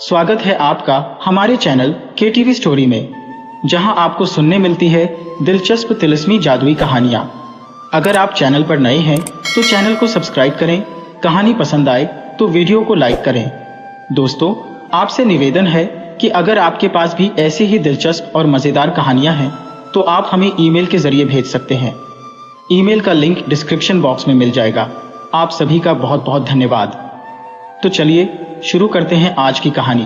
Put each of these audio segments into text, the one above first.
स्वागत है आपका हमारे चैनल KTV स्टोरी में, जहां आपको सुनने मिलती है दिलचस्प तिलिस्मी जादुई कहानियां। अगर आप चैनल पर नए हैं तो चैनल को सब्सक्राइब करें। कहानी पसंद आए तो वीडियो को लाइक करें। दोस्तों, आपसे निवेदन है कि अगर आपके पास भी ऐसी ही दिलचस्प और मज़ेदार कहानियां हैं तो आप हमें ईमेल के जरिए भेज सकते हैं। ईमेल का लिंक डिस्क्रिप्शन बॉक्स में मिल जाएगा। आप सभी का बहुत बहुत धन्यवाद। तो चलिए शुरू करते हैं आज की कहानी।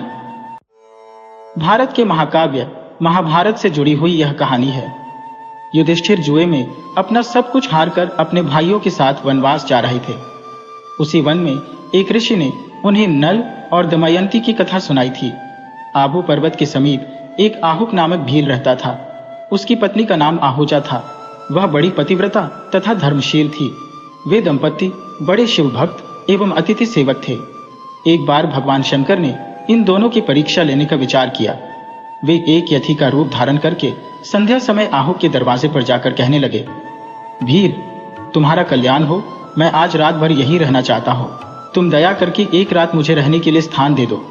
भारत के महाकाव्य महाभारत से जुड़ी हुई यह कहानी है। युधिष्ठिर जुए में अपना सब कुछ हारकर अपने भाइयों के साथ वनवास जा रहे थे। उसी वन में एक ऋषि ने उन्हें नल और दमयंती की कथा सुनाई थी। आबू पर्वत के समीप एक आहुक नामक भील रहता था। उसकी पत्नी का नाम आहूजा था। वह बड़ी पतिव्रता तथा धर्मशील थी। वे दंपति बड़े शिव भक्त एवं अतिथि सेवक थे। एक बार भगवान शंकर ने इन दोनों की परीक्षा लेने का विचार किया। वे एक यति का रूप धारण करके संध्या समय आहुक के दरवाजे पर जाकर कहने लगे, भील, तुम्हारा कल्याण हो। मैं आज रात भर यहीं रहना चाहता हूँ। तुम दया करके एक रात मुझे रहने के लिए स्थान दे दो।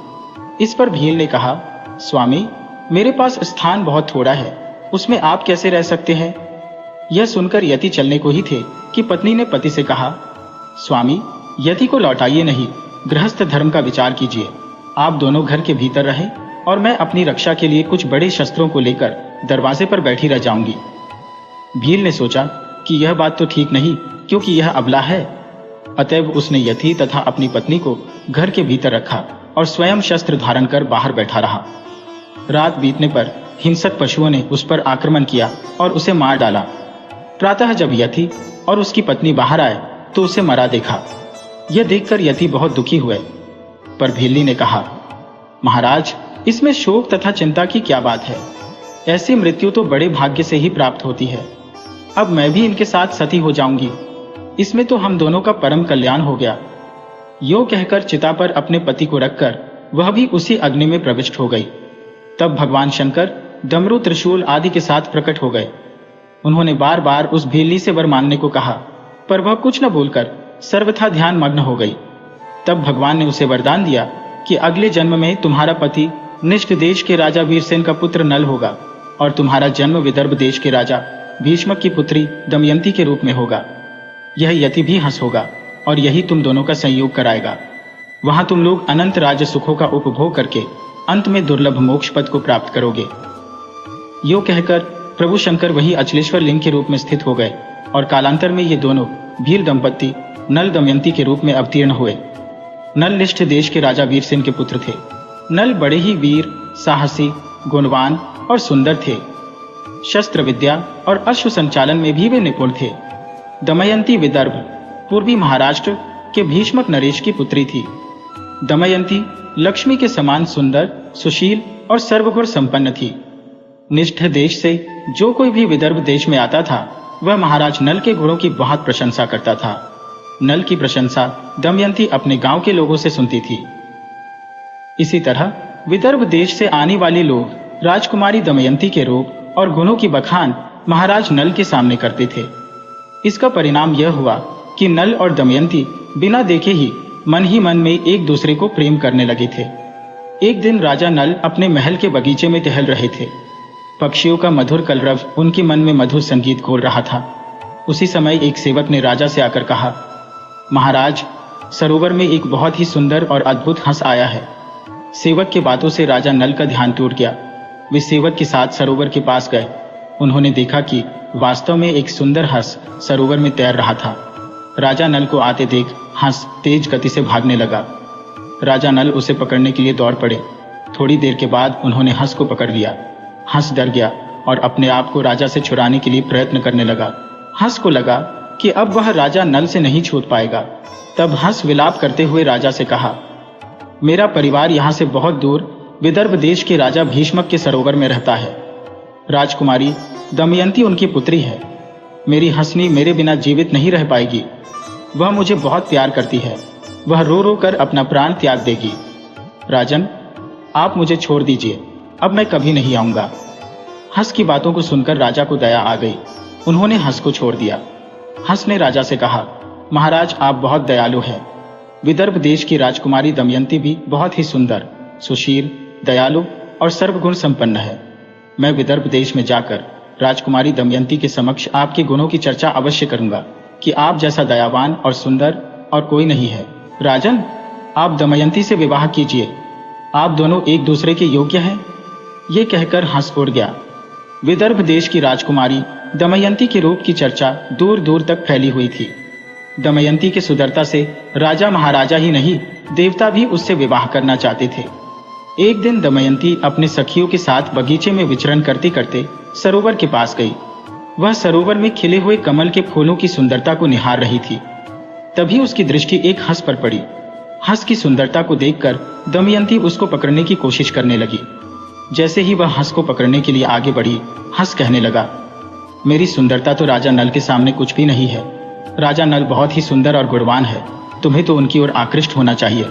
इस पर भील ने कहा, स्वामी, मेरे पास स्थान बहुत थोड़ा है, उसमें आप कैसे रह सकते हैं। यह सुनकर यति चलने को ही थे कि पत्नी ने पति से कहा, स्वामी, यति को लौटाइए नहीं, गृहस्थ धर्म का विचार कीजिए। आप दोनों घर के भीतर रहें और मैं अपनी रक्षा के लिए कुछ बड़े शस्त्रों को लेकर दरवाजे पर बैठी रह जाऊंगी। भील ने सोचा कि यह बात तो ठीक नहीं, क्योंकि यह अबला है। अतएव उसने यति तथा अपनी पत्नी को घर के भीतर रखा और स्वयं शस्त्र धारण कर बाहर बैठा रहा। रात बीतने पर हिंसक पशुओं ने उस पर आक्रमण किया और उसे मार डाला। प्रातः जब यति और उसकी पत्नी बाहर आए तो उसे मरा देखा। यह देखकर यति बहुत दुखी हुए। पर भीली ने कहा, महाराज, इसमें शोक तथा चिंता की क्या बात है। ऐसी मृत्यु तो बड़े भाग्य से ही प्राप्त होती है। अब मैं भी इनके साथ सती हो जाऊंगी। इसमें तो हम दोनों का परम कल्याण हो गया। यो कहकर चिता पर अपने पति को रखकर वह भी उसी अग्नि में प्रविष्ट हो गई। तब भगवान शंकर डमरू त्रिशूल आदि के साथ प्रकट हो गए। उन्होंने बार बार उस भीली से वर मांगने को कहा, पर वह कुछ न बोलकर सर्वथा ध्यान मग्न हो गई। तब भगवान ने उसे वरदान दिया कि अगले जन्म में तुम्हारा पति निष्ठ देश के राजा वीरसेन का पुत्र नल होगा और तुम्हारा जन्म विदर्भ देश के राजा भीष्मक की पुत्री दमयंती के रूप में होगा। यह यति भी हंस होगा और यही तुम दोनों का संयोग कराएगा। वहां तुम लोग अनंत राज्य सुखों का उपभोग करके अंत में दुर्लभ मोक्ष पद को प्राप्त करोगे। यो कहकर प्रभु शंकर वही अचलेश्वर लिंग के रूप में स्थित हो गए और कालांतर में ये दोनों भील दंपत्ति नल दमयंती के रूप में अवतीर्ण हुए। नल निष्ठ देश के राजा वीरसेन के पुत्र थे। नल बड़े ही वीर, साहसी, गुणवान और सुंदर थे। शस्त्र विद्या और अश्व संचालन में भी वे निपुण थे। दमयंती विदर्भ पूर्वी महाराष्ट्र के भीष्मक नरेश की पुत्री थी। दमयंती लक्ष्मी के समान सुंदर, सुशील और सर्वगुण संपन्न थी। निष्ठ देश से जो कोई भी विदर्भ देश में आता था वह महाराज नल के गुणों की बहुत प्रशंसा करता था। नल की प्रशंसा दमयंती अपने गांव के लोगों से सुनती थी। इसी तरह विदर्भ देश से आने वाले लोग राजकुमारी दमयंती के रूप और गुणों की बखान महाराज नल के सामने करते थे। इसका परिणाम यह हुआ कि नल और दमयंती बिना देखे ही मन में एक दूसरे को प्रेम करने लगे थे। एक दिन राजा नल अपने महल के बगीचे में टहल रहे थे। पक्षियों का मधुर कलरव उनके मन में मधुर संगीत घोल रहा था। उसी समय एक सेवक ने राजा से आकर कहा, महाराज, सरोवर में एक बहुत ही सुंदर और अद्भुत हंस आया है। सेवक की बातों से राजा नल का ध्यान टूट गया। वे सेवक के साथ सरोवर के पास गए। उन्होंने देखा कि वास्तव में एक सुंदर हंस सरोवर में तैर रहा था। राजा नल को आते देख हंस तेज गति से भागने लगा। राजा नल उसे पकड़ने के लिए दौड़ पड़े। थोड़ी देर के बाद उन्होंने हंस को पकड़ लिया। हंस डर गया और अपने आप को राजा से छुड़ाने के लिए प्रयत्न करने लगा। हंस को लगा कि अब वह राजा नल से नहीं छूट पाएगा। तब हंस विलाप करते हुए राजा से कहा, मेरा परिवार यहाँ से बहुत दूर विदर्भ देश के राजा भीष्मक के सरोवर में रहता है। राजकुमारी दमयंती उनकी पुत्री है। मेरी हंसनी मेरे बिना जीवित नहीं रह पाएगी। वह मुझे बहुत प्यार करती है। वह रो रो कर अपना प्राण त्याग देगी। राजन, आप मुझे छोड़ दीजिए। अब मैं कभी नहीं आऊंगा। हंस की बातों को सुनकर राजा को दया आ गई। उन्होंने हंस को छोड़ दिया। हंस ने राजा से कहा, महाराज, आप बहुत दयालु हैं। विदर्भ देश की राजकुमारी दमयंती भी बहुत ही सुंदर सुशील, दयालु और सर्वगुण संपन्न है। मैं विदर्भ देश में जाकर राजकुमारी दमयंती के समक्ष आपके गुणों की चर्चा अवश्य करूंगा कि आप जैसा दयावान और सुंदर और कोई नहीं है। राजन, आप दमयंती से विवाह कीजिए, आप दोनों एक दूसरे के योग्य हैं। ये कहकर हंस उड़ गया। विदर्भ देश की राजकुमारी दमयंती के रूप की चर्चा दूर दूर तक फैली हुई थी। दमयंती की सुंदरता से राजा महाराजा ही नहीं, देवता भी उससे विवाह करना चाहते थे। एक दिन दमयंती अपने सखियों के साथ बगीचे में विचरण करते करते सरोवर के पास गई। वह सरोवर में खिले हुए कमल के फूलों की सुंदरता को निहार रही थी। तभी उसकी दृष्टि एक हंस पर पड़ी। हंस की सुंदरता को देखकर दमयंती उसको पकड़ने की कोशिश करने लगी। जैसे ही वह हंस को पकड़ने के लिए आगे बढ़ी, हंस कहने लगा, मेरी सुंदरता तो राजा नल के सामने कुछ भी नहीं है। राजा नल बहुत ही सुंदर और गुणवान है, तुम्हें तो उनकी ओर आकृष्ट होना चाहिए।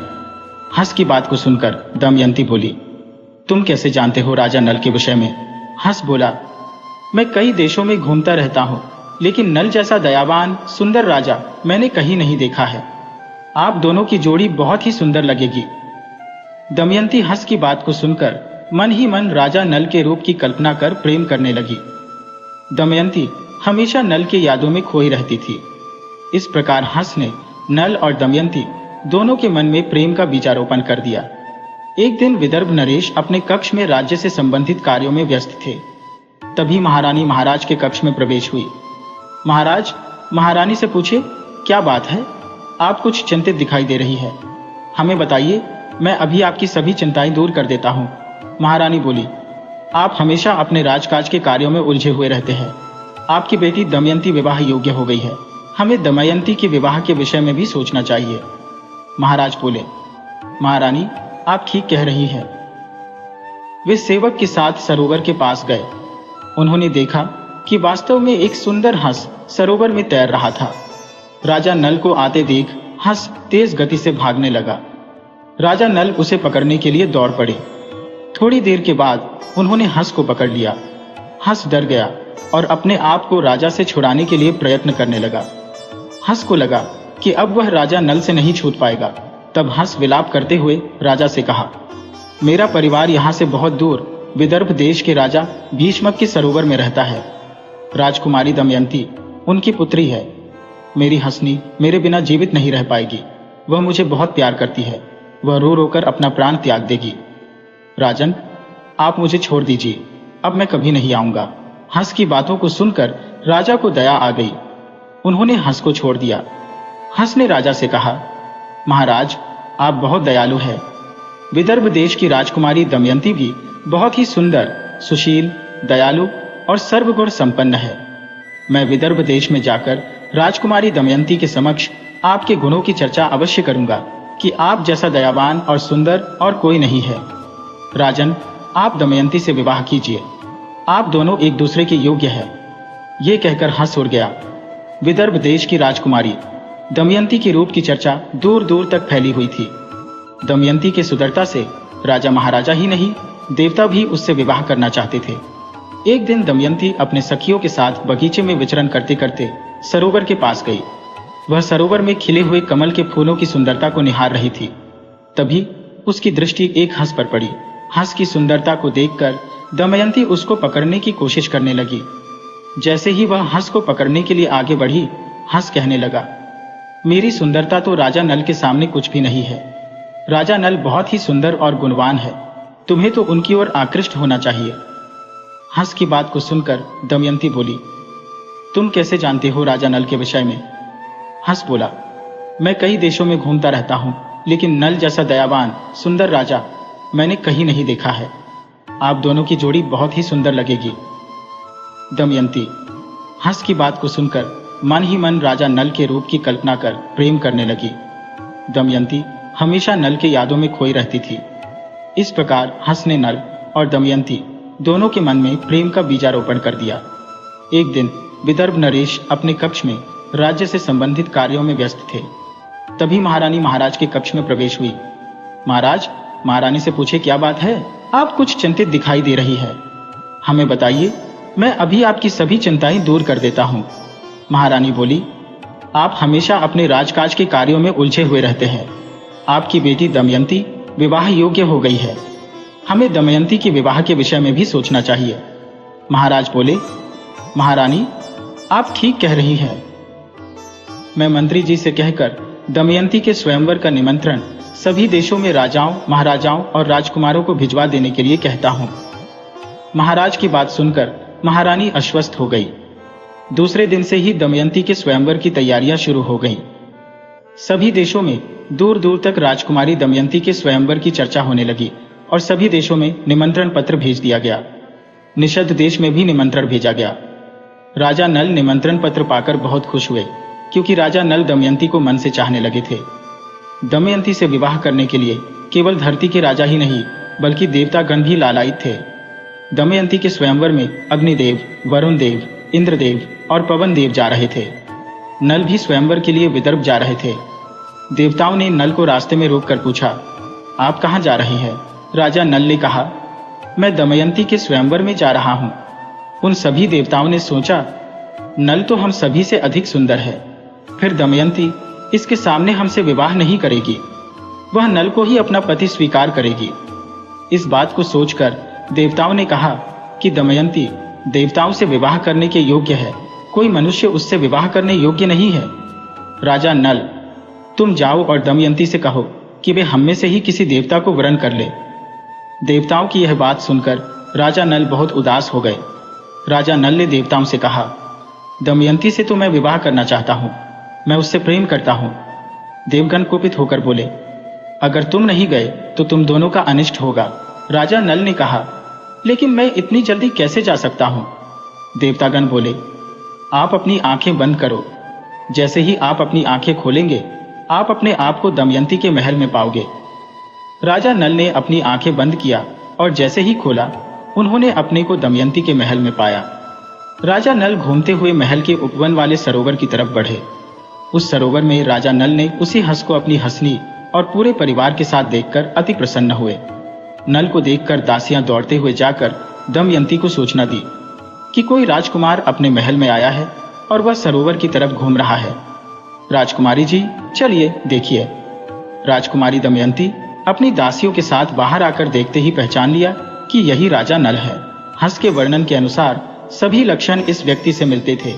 हंस की बात को सुनकर दमयंती बोली, तुम कैसे जानते हो राजा नल के विषय में? हंस बोला, मैं कई देशों में घूमता रहता हूँ, लेकिन नल जैसा दयावान सुंदर राजा मैंने कहीं नहीं देखा है। आप दोनों की जोड़ी बहुत ही सुंदर लगेगी। दमयंती हंस की बात को सुनकर मन ही मन राजा नल के रूप की कल्पना कर प्रेम करने लगी। दमयंती हमेशा नल की यादों में खोई रहती थी। इस प्रकार हंस ने नल और दमयंती दोनों के मन में प्रेम का बीजारोपण कर दिया। एक दिन विदर्भ नरेश अपने कक्ष में राज्य से संबंधित कार्यों में व्यस्त थे। तभी महारानी महाराज के कक्ष में प्रवेश हुई। महाराज महारानी से पूछे, क्या बात है? आप कुछ चिंतित दिखाई दे रही है। हमें बताइए, मैं अभी आपकी सभी चिंताएं दूर कर देता हूँ। महारानी बोली, आप हमेशा अपने राजकाज के कार्यों में उलझे हुए रहते हैं। आपकी बेटी दमयंती विवाह योग्य हो गई है, हमें दमयंती के विवाह के विषय में भी सोचना चाहिए। महाराज बोले, महारानी आप ठीक कह रही हैं। वे सेवक के साथ सरोवर के पास गए। उन्होंने देखा कि वास्तव में एक सुंदर हंस सरोवर में तैर रहा था। राजा नल को आते देख हंस तेज गति से भागने लगा। राजा नल उसे पकड़ने के लिए दौड़ पड़े। थोड़ी देर के बाद उन्होंने हंस को पकड़ लिया। हंस डर गया और अपने आप को राजा से छुड़ाने के लिए प्रयत्न करने लगा। हंस को लगा कि अब वह राजा नल से नहीं छूट पाएगा। तब हंस विलाप करते हुए राजा से कहा, मेरा परिवार यहाँ से बहुत दूर विदर्भ देश के राजा भीष्मक के सरोवर में रहता है। राजकुमारी दमयंती उनकी पुत्री है। मेरी हंसनी मेरे बिना जीवित नहीं रह पाएगी। वह मुझे बहुत प्यार करती है। वह रो रोकर अपना प्राण त्याग देगी। राजन, आप मुझे छोड़ दीजिए, अब मैं कभी नहीं आऊंगा। हंस की बातों को सुनकर राजा को दया आ गई। उन्होंने हंस को छोड़ दिया। हंस ने राजा से कहा, महाराज आप बहुत दयालु हैं। विदर्भ देश की राजकुमारी दमयंती भी बहुत ही सुंदर, सुशील, दयालु और सर्वगुण संपन्न है। मैं विदर्भ देश में जाकर राजकुमारी दमयंती के समक्ष आपके गुणों की चर्चा अवश्य करूंगा कि आप जैसा दयावान और सुंदर और कोई नहीं है। राजन, आप दमयंती से विवाह कीजिए, आप दोनों एक दूसरे के योग्य हैं। ये कहकर हंस उड़ गया। विदर्भ देश की राजकुमारी दमयंती के रूप की चर्चा दूर दूर तक फैली हुई थी। दमयंती के सुंदरता से राजा महाराजा ही नहीं, देवता भी उससे विवाह करना चाहते थे। एक दिन दमयंती अपने सखियों के साथ बगीचे में विचरण करते करते सरोवर के पास गई। वह सरोवर में खिले हुए कमल के फूलों की सुंदरता को निहार रही थी। तभी उसकी दृष्टि एक हंस पर पड़ी। हंस की सुंदरता को देखकर दमयंती उसको पकड़ने की कोशिश करने लगी। जैसे ही वह हंस को पकड़ने के लिए आगे बढ़ी, हंस कहने लगा, मेरी सुंदरता तो राजा नल के सामने कुछ भी नहीं है। राजा नल बहुत ही सुंदर और गुणवान है, तुम्हें तो उनकी ओर आकृष्ट होना चाहिए। हंस की बात को सुनकर दमयंती बोली, तुम कैसे जानते हो राजा नल के विषय में? हंस बोला, मैं कई देशों में घूमता रहता हूँ, लेकिन नल जैसा दयावान सुंदर राजा मैंने कहीं नहीं देखा है। आप दोनों की जोड़ी बहुत ही सुंदर लगेगी। दमयंती हंस की बात को सुनकर मन ही मन राजा नल के रूप की कल्पना कर प्रेम करने लगी। दमयंती हमेशा नल के यादों में खोई रहती थी। इस प्रकार हंस ने नल और दमयंती दोनों के मन में प्रेम का बीजारोपण कर दिया। एक दिन विदर्भ नरेश अपने कक्ष में राज्य से संबंधित कार्यों में व्यस्त थे। तभी महारानी महाराज के कक्ष में प्रवेश हुई। महाराज महारानी से पूछे, क्या बात है? आप कुछ चिंतित दिखाई दे रही है। हमें बताइए, मैं अभी आपकी सभी चिंताएं दूर कर देता हूँ। महारानी बोली, आप हमेशा अपने राजकाज के कार्यों में उलझे हुए रहते हैं। आपकी बेटी दमयंती विवाह योग्य हो गई है। हमें दमयंती के विवाह के विषय में भी सोचना चाहिए। महाराज बोले, महारानी, आप ठीक कह रही हैं। मैं मंत्री जी से कहकर दमयंती के स्वयंवर का निमंत्रण सभी देशों में राजाओं, महाराजाओं और राजकुमारों को भिजवा देने के लिए कहता हूं। महाराज की बात सुनकर महारानी आश्वस्त हो गई। दूसरे दिन से ही दमयंती के स्वयंवर की तैयारियां शुरू हो गईं। सभी देशों में दूर दूर तक राजकुमारी दमयंती के स्वयंवर की चर्चा होने लगी और सभी देशों में निमंत्रण पत्र भेज दिया गया। निषद देश में भी निमंत्रण भेजा गया। राजा नल निमंत्रण पत्र पाकर बहुत खुश हुए, क्योंकि राजा नल दमयंती को मन से चाहने लगे थे। दमयंती से विवाह करने के लिए केवल धरती के राजा ही नहीं, बल्कि देवतागण भी लालायित थे। दमयंती के स्वयंवर में अग्निदेव, वरुण देव, इंद्रदेव और पवन देव जा रहे थे। नल भी स्वयंवर के लिए विदर्भ जा रहे थे। देवताओं ने नल को रास्ते में रोककर पूछा, आप कहाँ जा रहे हैं? राजा नल ने कहा, मैं दमयंती के स्वयंवर में जा रहा हूं। उन सभी देवताओं ने सोचा, नल तो हम सभी से अधिक सुंदर है, फिर दमयंती इसके सामने हमसे विवाह नहीं करेगी, वह नल को ही अपना पति स्वीकार करेगी। इस बात को सोचकर देवताओं ने कहा कि दमयंती देवताओं से विवाह करने के योग्य है, कोई मनुष्य उससे विवाह करने योग्य नहीं है। राजा नल, तुम जाओ और दमयंती से कहो कि वे हम में से ही किसी देवता को वरण कर ले। देवताओं की यह बात सुनकर राजा नल बहुत उदास हो गए। राजा नल ने देवताओं से कहा, दमयंती से तो मैं विवाह करना चाहता हूं, मैं उससे प्रेम करता हूं। देवगण कुपित होकर बोले, अगर तुम नहीं गए तो तुम दोनों का अनिष्ट होगा। राजा नल ने कहा, लेकिन मैं इतनी जल्दी कैसे जा सकता हूं? देवतागण बोले, आप अपनी आंखें बंद करो। जैसे ही आप अपनी आंखें खोलेंगे, आप अपने आप को दमयंती के महल में पाओगे। राजा नल ने अपनी आंखें बंद किया और जैसे ही खोला, उन्होंने अपने को दमयंती के महल में पाया। राजा नल घूमते हुए महल के उपवन वाले सरोवर की तरफ बढ़े। उस सरोवर में राजा नल ने उसी हंस को अपनी हंसनी और पूरे परिवार के साथ देखकर अति प्रसन्न हुए। नल को देखकर दासियां दौड़ते हुए जाकर दमयंती को सूचना दी कि कोई राजकुमार अपने महल में आया है और वह सरोवर की तरफ घूम रहा है। राजकुमारी जी, चलिए देखिए। राजकुमारी दमयंती अपनी दासियों के साथ बाहर आकर देखते ही पहचान लिया कि यही राजा नल है। हंस के वर्णन के अनुसार सभी लक्षण इस व्यक्ति से मिलते थे।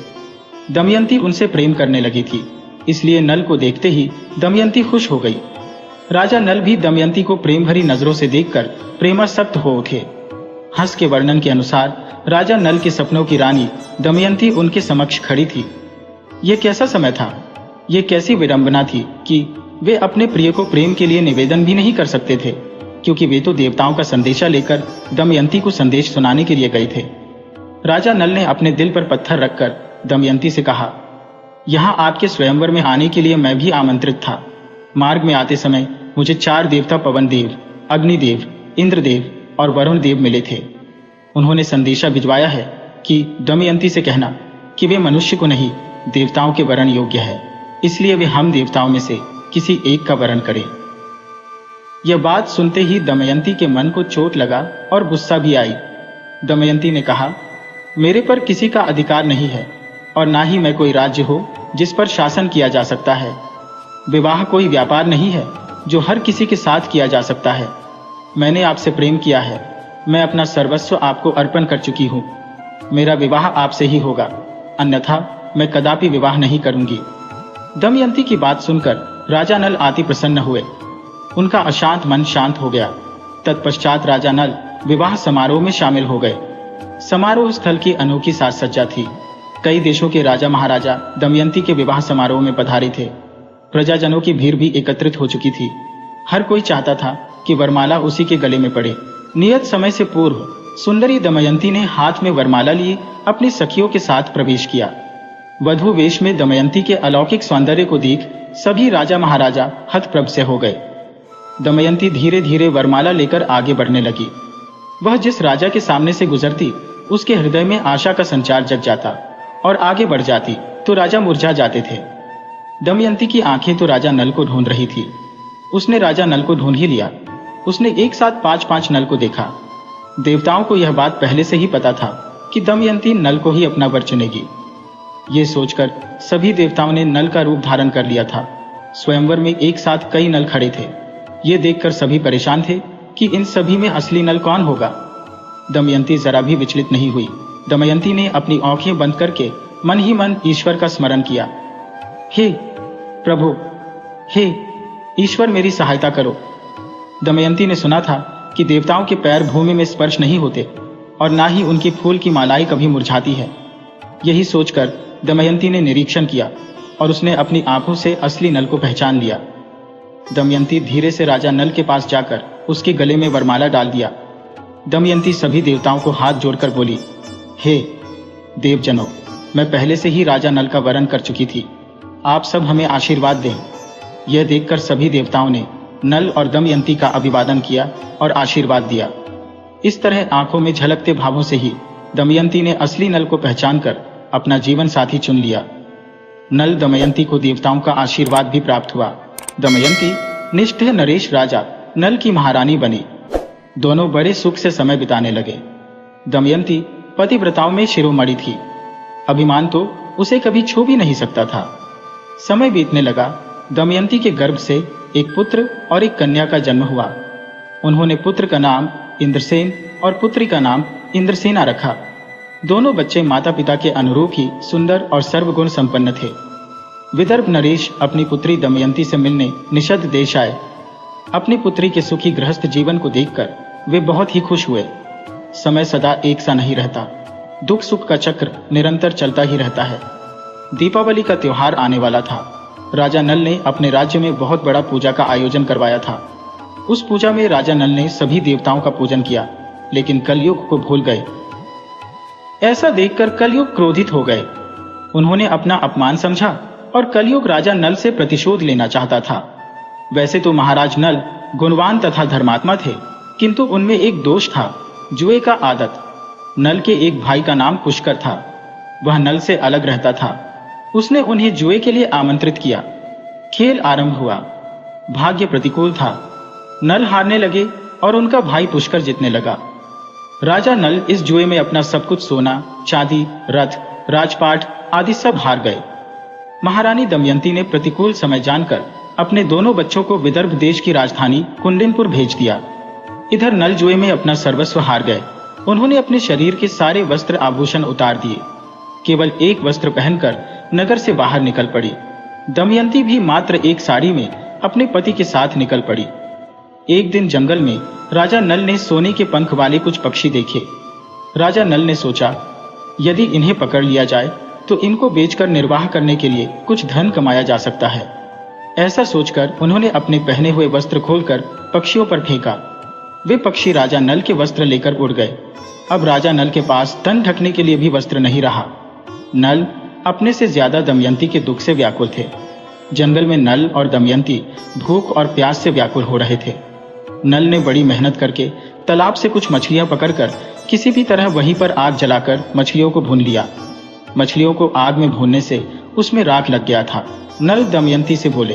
दमयंती उनसे प्रेम करने लगी थी, इसलिए नल को देखते ही दमयंती खुश हो गई। राजा नल भी दमयंती को प्रेम भरी नजरों से देखकर प्रेमासक्त हो उठे। हंस के वर्णन के अनुसार राजा नल के सपनों की रानी दमयंती उनके समक्ष खड़ी थी। यह कैसा समय था, ये कैसी विडंबना थी कि वे अपने प्रिय को प्रेम के लिए निवेदन भी नहीं कर सकते थे, क्योंकि वे तो देवताओं का संदेशा लेकर दमयंती को संदेश सुनाने के लिए गए थे। राजा नल ने अपने दिल पर पत्थर रखकर दमयंती से कहा, यहाँ आपके स्वयंवर में आने के लिए मैं भी आमंत्रित था। मार्ग में आते समय मुझे 4 देवता पवन देव, अग्निदेव, इंद्रदेव और वरुण देव मिले थे। उन्होंने संदेशा भिजवाया है कि दमयंती से कहना कि वे मनुष्य को नहीं, देवताओं के वरण योग्य है, इसलिए वे हम देवताओं में से किसी एक का वरण करें। यह बात सुनते ही दमयंती के मन को चोट लगा और गुस्सा भी आई। दमयंती ने कहा, मेरे पर किसी का अधिकार नहीं है और ना ही मैं कोई राज्य हो जिस पर शासन किया जा सकता है। विवाह कोई व्यापार नहीं है जो हर किसी के साथ किया जा सकता है। मैंने आपसे प्रेम किया है, मैं अपना सर्वस्व आपको अर्पण कर चुकी हूँ। मेरा विवाह आपसे ही होगा, अन्यथा मैं कदापि विवाह नहीं करूंगी। दमयंती की बात सुनकर राजा नल अति प्रसन्न हुए। उनका अशांत मन शांत हो गया। तत्पश्चात राजा नल विवाह समारोह में शामिल हो गए। समारोह स्थल की अनोखी साज सज्जा थी। कई देशों के राजा महाराजा दमयंती के विवाह समारोह में पधारे थे। प्रजाजनों की भीड़ भी एकत्रित हो चुकी थी। हर कोई चाहता था कि वरमाला उसी के गले में पड़े। नियत समय से पूर्व सुंदरी दमयंती ने हाथ में वरमाला लिए अपनी सखियों के साथ प्रवेश किया। वधू वेश में दमयंती के अलौकिक सौंदर्य को देख सभी राजा महाराजा हतप्रभ से हो गए। दमयंती धीरे धीरे वरमाला लेकर आगे बढ़ने लगी। वह जिस राजा के सामने से गुजरती, उसके हृदय में आशा का संचार जग जाता और आगे बढ़ जाती तो राजा मुरझा जाते थे। दमयंती की आंखें तो राजा नल को ढूंढ रही थी। उसने राजा नल को ढूंढ ही लिया। उसने एक साथ 5-5 नल को देखा। देवताओं को यह बात पहले से ही पता था कि दमयंती नल को ही अपना वर चुनेगी। ये सोचकर सभी देवताओं ने नल का रूप धारण कर लिया था। स्वयंवर में एक साथ कई नल खड़े थे। ये देखकर सभी परेशान थे कि इन सभी में असली नल कौन होगा। दमयंती जरा भी विचलित नहीं हुई। दमयंती ने अपनी आंखें बंद करके मन ही मन ईश्वर का स्मरण किया। हे प्रभु, हे ईश्वर, मेरी सहायता करो। दमयंती ने सुना था कि देवताओं के पैर भूमि में स्पर्श नहीं होते और ना ही उनकी फूल की मालाएं कभी मुरझाती है। यही सोचकर दमयंती ने निरीक्षण किया और उसने अपनी आंखों से असली नल को पहचान लिया। दमयंती धीरे से राजा नल के पास जाकर उसके गले में वरमाला डाल दिया। दमयंती सभी देवताओं को हाथ जोड़कर बोली, हे देवजनों, मैं पहले से ही राजा नल का वरण कर चुकी थी। आप सब हमें आशीर्वाद दें। यह देखकर सभी देवताओं ने नल और दमयंती का अभिवादन किया और आशीर्वाद दिया। इस तरह आंखों में झलकते भावों से ही दमयंती ने असली नल को पहचानकर अपना जीवन साथी चुन लिया। नल दमयंती को देवताओं का आशीर्वाद भी प्राप्त हुआ। दमयंती निष्ठे नरेश राजा नल की महारानी बनी। दोनों बड़े सुख से समय बिताने लगे। दमयंती पतिव्रताओं में शिरोमणि थी। अभिमान तो उसे कभी छू भी नहीं सकता था। समय बीतने लगा। दमयंती के गर्भ से एक पुत्र और एक कन्या का जन्म हुआ। उन्होंने पुत्र का नाम इंद्रसेन और पुत्री का नाम इंद्रसेना रखा। दोनों बच्चे माता पिता के अनुरूप ही सुंदर और सर्वगुण संपन्न थे। विदर्भ नरेश अपनी पुत्री दमयंती से मिलने निषद देश आए। अपनी पुत्री के सुखी गृहस्थ जीवन को देखकर वे बहुत ही खुश हुए। समय सदा एक सा नहीं रहता। दुख सुख का चक्र निरंतर चलता ही रहता है। दीपावली का त्योहार आने वाला था। राजा नल ने अपने राज्य में बहुत बड़ा पूजा का आयोजन करवाया था। उस पूजा में राजा नल ने सभी देवताओं का पूजन किया, लेकिन कलयुग को भूल गए। ऐसा देखकर कलयुग क्रोधित हो गए। उन्होंने अपना अपमान समझा और कलयुग राजा नल से प्रतिशोध लेना चाहता था। वैसे तो महाराज नल गुणवान तथा धर्मात्मा थे, किंतु उनमें एक दोष था, जुए का आदत। नल के एक भाई का नाम पुष्कर था। वह नल से अलग रहता था। उसने उन्हें जुए के लिए आमंत्रित किया। खेल आरंभ हुआ। भाग्य प्रतिकूल था। नल हारने लगे और उनका भाई पुष्कर जीतने लगा। राजा नल इस जुए में अपना सब कुछ सोना, चांदी, रथ, राजपाट आदि सब हार गए। महारानी दमयंती ने प्रतिकूल समय जानकर अपने दोनों बच्चों को विदर्भ देश की राजधानी कुंडिनपुर भेज दिया। इधर नल जुए में अपना सर्वस्व हार गए। उन्होंने अपने शरीर के सारे वस्त्र आभूषण उतार दिए। केवल एक वस्त्र पहनकर नगर से बाहर निकल पड़ी। दमयंती भी मात्र एक साड़ी में अपने पति के साथ निकल पड़ी। एक दिन जंगल में राजा नल ने सोने के पंख वाले कुछ पक्षी देखे। राजा नल ने सोचा, यदि इन्हें पकड़ लिया जाए तो इनको बेचकर निर्वाह करने के लिए कुछ धन कमाया जा सकता है। ऐसा सोचकर उन्होंने अपने पहने हुए वस्त्र खोलकर पक्षियों पर फेंका। वे पक्षी राजा नल के वस्त्र लेकर उड़ गए। अब राजा नल के पास तन ढकने के लिए भी वस्त्र नहीं रहा। नल अपने से ज्यादा दमयंती के दुख से व्याकुल थे। जंगल में नल और दमयंती भूख और प्यास से व्याकुल हो रहे थे। नल ने बड़ी मेहनत करके तालाब से कुछ मछलियां पकड़कर किसी भी तरह वहीं पर आग जलाकर मछलियों को भून लिया। मछलियों को आग में भूनने से उसमें राख लग गया था। नल दमयंती से बोले,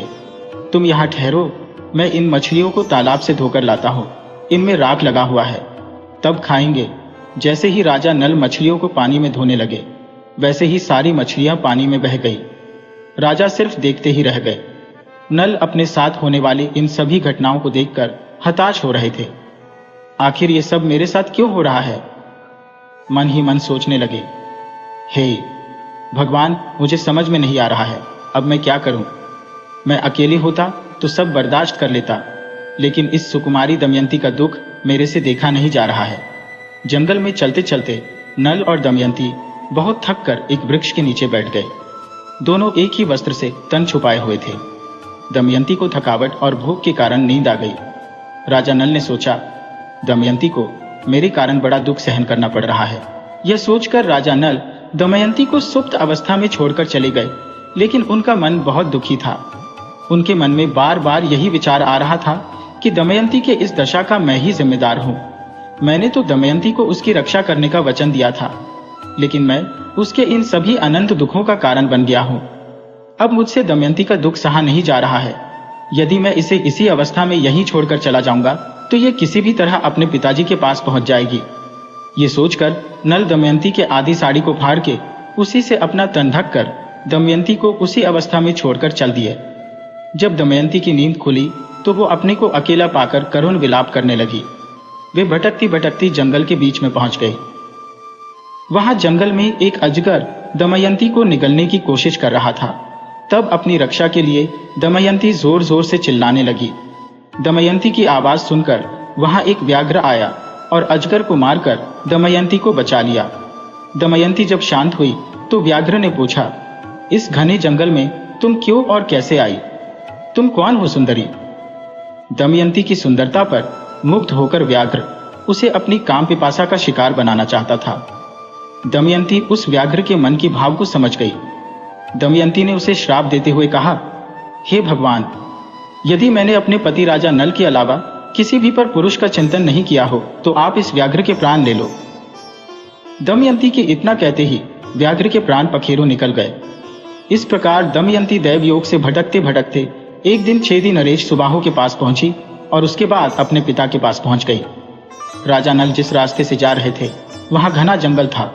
तुम यहाँ ठहरो, मैं इन मछलियों को तालाब से धोकर लाता हूँ। इनमें राख लगा हुआ है, तब खाएंगे। जैसे ही राजा नल मछलियों को पानी में धोने लगे, वैसे ही सारी मछलियां पानी में बह गई। राजा सिर्फ देखते ही रह गए। नल अपने साथ होने वाली इन सभी घटनाओं को देखकर हताश हो रहे थे। आखिर ये सब मेरे साथ क्यों हो रहा है? मन ही मन सोचने लगे, हे भगवान, मुझे समझ में नहीं आ रहा है, अब मैं क्या करूं? मैं अकेली होता तो सब बर्दाश्त कर लेता, लेकिन इस सुकुमारी दमयंती का दुख मेरे से देखा नहीं जा रहा है। जंगल में चलते चलते नल और दमयंती बहुत थक कर एक वृक्ष के नीचे बैठ गए। दोनों एक ही वस्त्र से तन छुपाए हुए थे। दमयंती को थकावट और भूख के कारण नींद आ गई। राजा नल ने सोचा, दमयंती को मेरे कारण बड़ा दुख सहन करना पड़ रहा है। यह सोचकर राजा नल दमयंती को सुप्त अवस्था में छोड़कर चले गए, लेकिन उनका मन बहुत दुखी था। उनके मन में बार बार यही विचार आ रहा था कि दमयंती के इस दशा का मैं ही जिम्मेदार हूँ। मैंने तो दमयंती को उसकी रक्षा करने का वचन दिया था, लेकिन मैं उसके इन सभी अनंत दुखों का कारण बन गया हूँ। अब मुझसे दमयंती का दुख सहा नहीं जा रहा है। यदि मैं इसे इसी अवस्था में यहीं छोड़कर चला जाऊंगा तो ये किसी भी तरह अपने पिताजी के पास पहुंच जाएगी। ये सोचकर नल दमयंती के आधी साड़ी को फाड़ के उसी से अपना तन ढक कर दमयंती को उसी अवस्था में छोड़कर चल दिए। जब दमयंती की नींद खुली तो वो अपने को अकेला पाकर करुण विलाप करने लगी। वे भटकती भटकती जंगल के बीच में पहुंच गई। वहां जंगल में एक अजगर दमयंती को निगलने की कोशिश कर रहा था। तब अपनी रक्षा के लिए दमयंती जोर जोर से चिल्लाने लगी। दमयंती की आवाज सुनकर वहां एक व्याघ्र आया और अजगर को मारकर दमयंती को बचा लिया। दमयंती जब शांत हुई तो व्याघ्र ने पूछा, इस घने जंगल में तुम क्यों और कैसे आई? तुम कौन हो सुंदरी? दमयंती की सुंदरता पर मुग्ध होकर व्याघ्र उसे अपनी काम पिपासा का शिकार बनाना चाहता था। दमयंती उस व्याघ्र के मन की भाव को समझ गई। दमयंती ने उसे श्राप देते हुए कहा, हे भगवान, यदि मैंने अपने पति राजा नल के अलावा किसी भी पर पुरुष का चिंतन नहीं किया हो तो आप इस व्याघ्र के प्राण ले लो। दमयंती के इतना कहते ही व्याघ्र के प्राण पखेरु निकल गए। इस प्रकार दमयंती दैव योग से भटकते भटकते एक दिन छेदी नरेश सुबाहु के पास पहुंची और उसके बाद अपने पिता के पास पहुंच गई। राजा नल जिस रास्ते से जा रहे थे वहां घना जंगल था।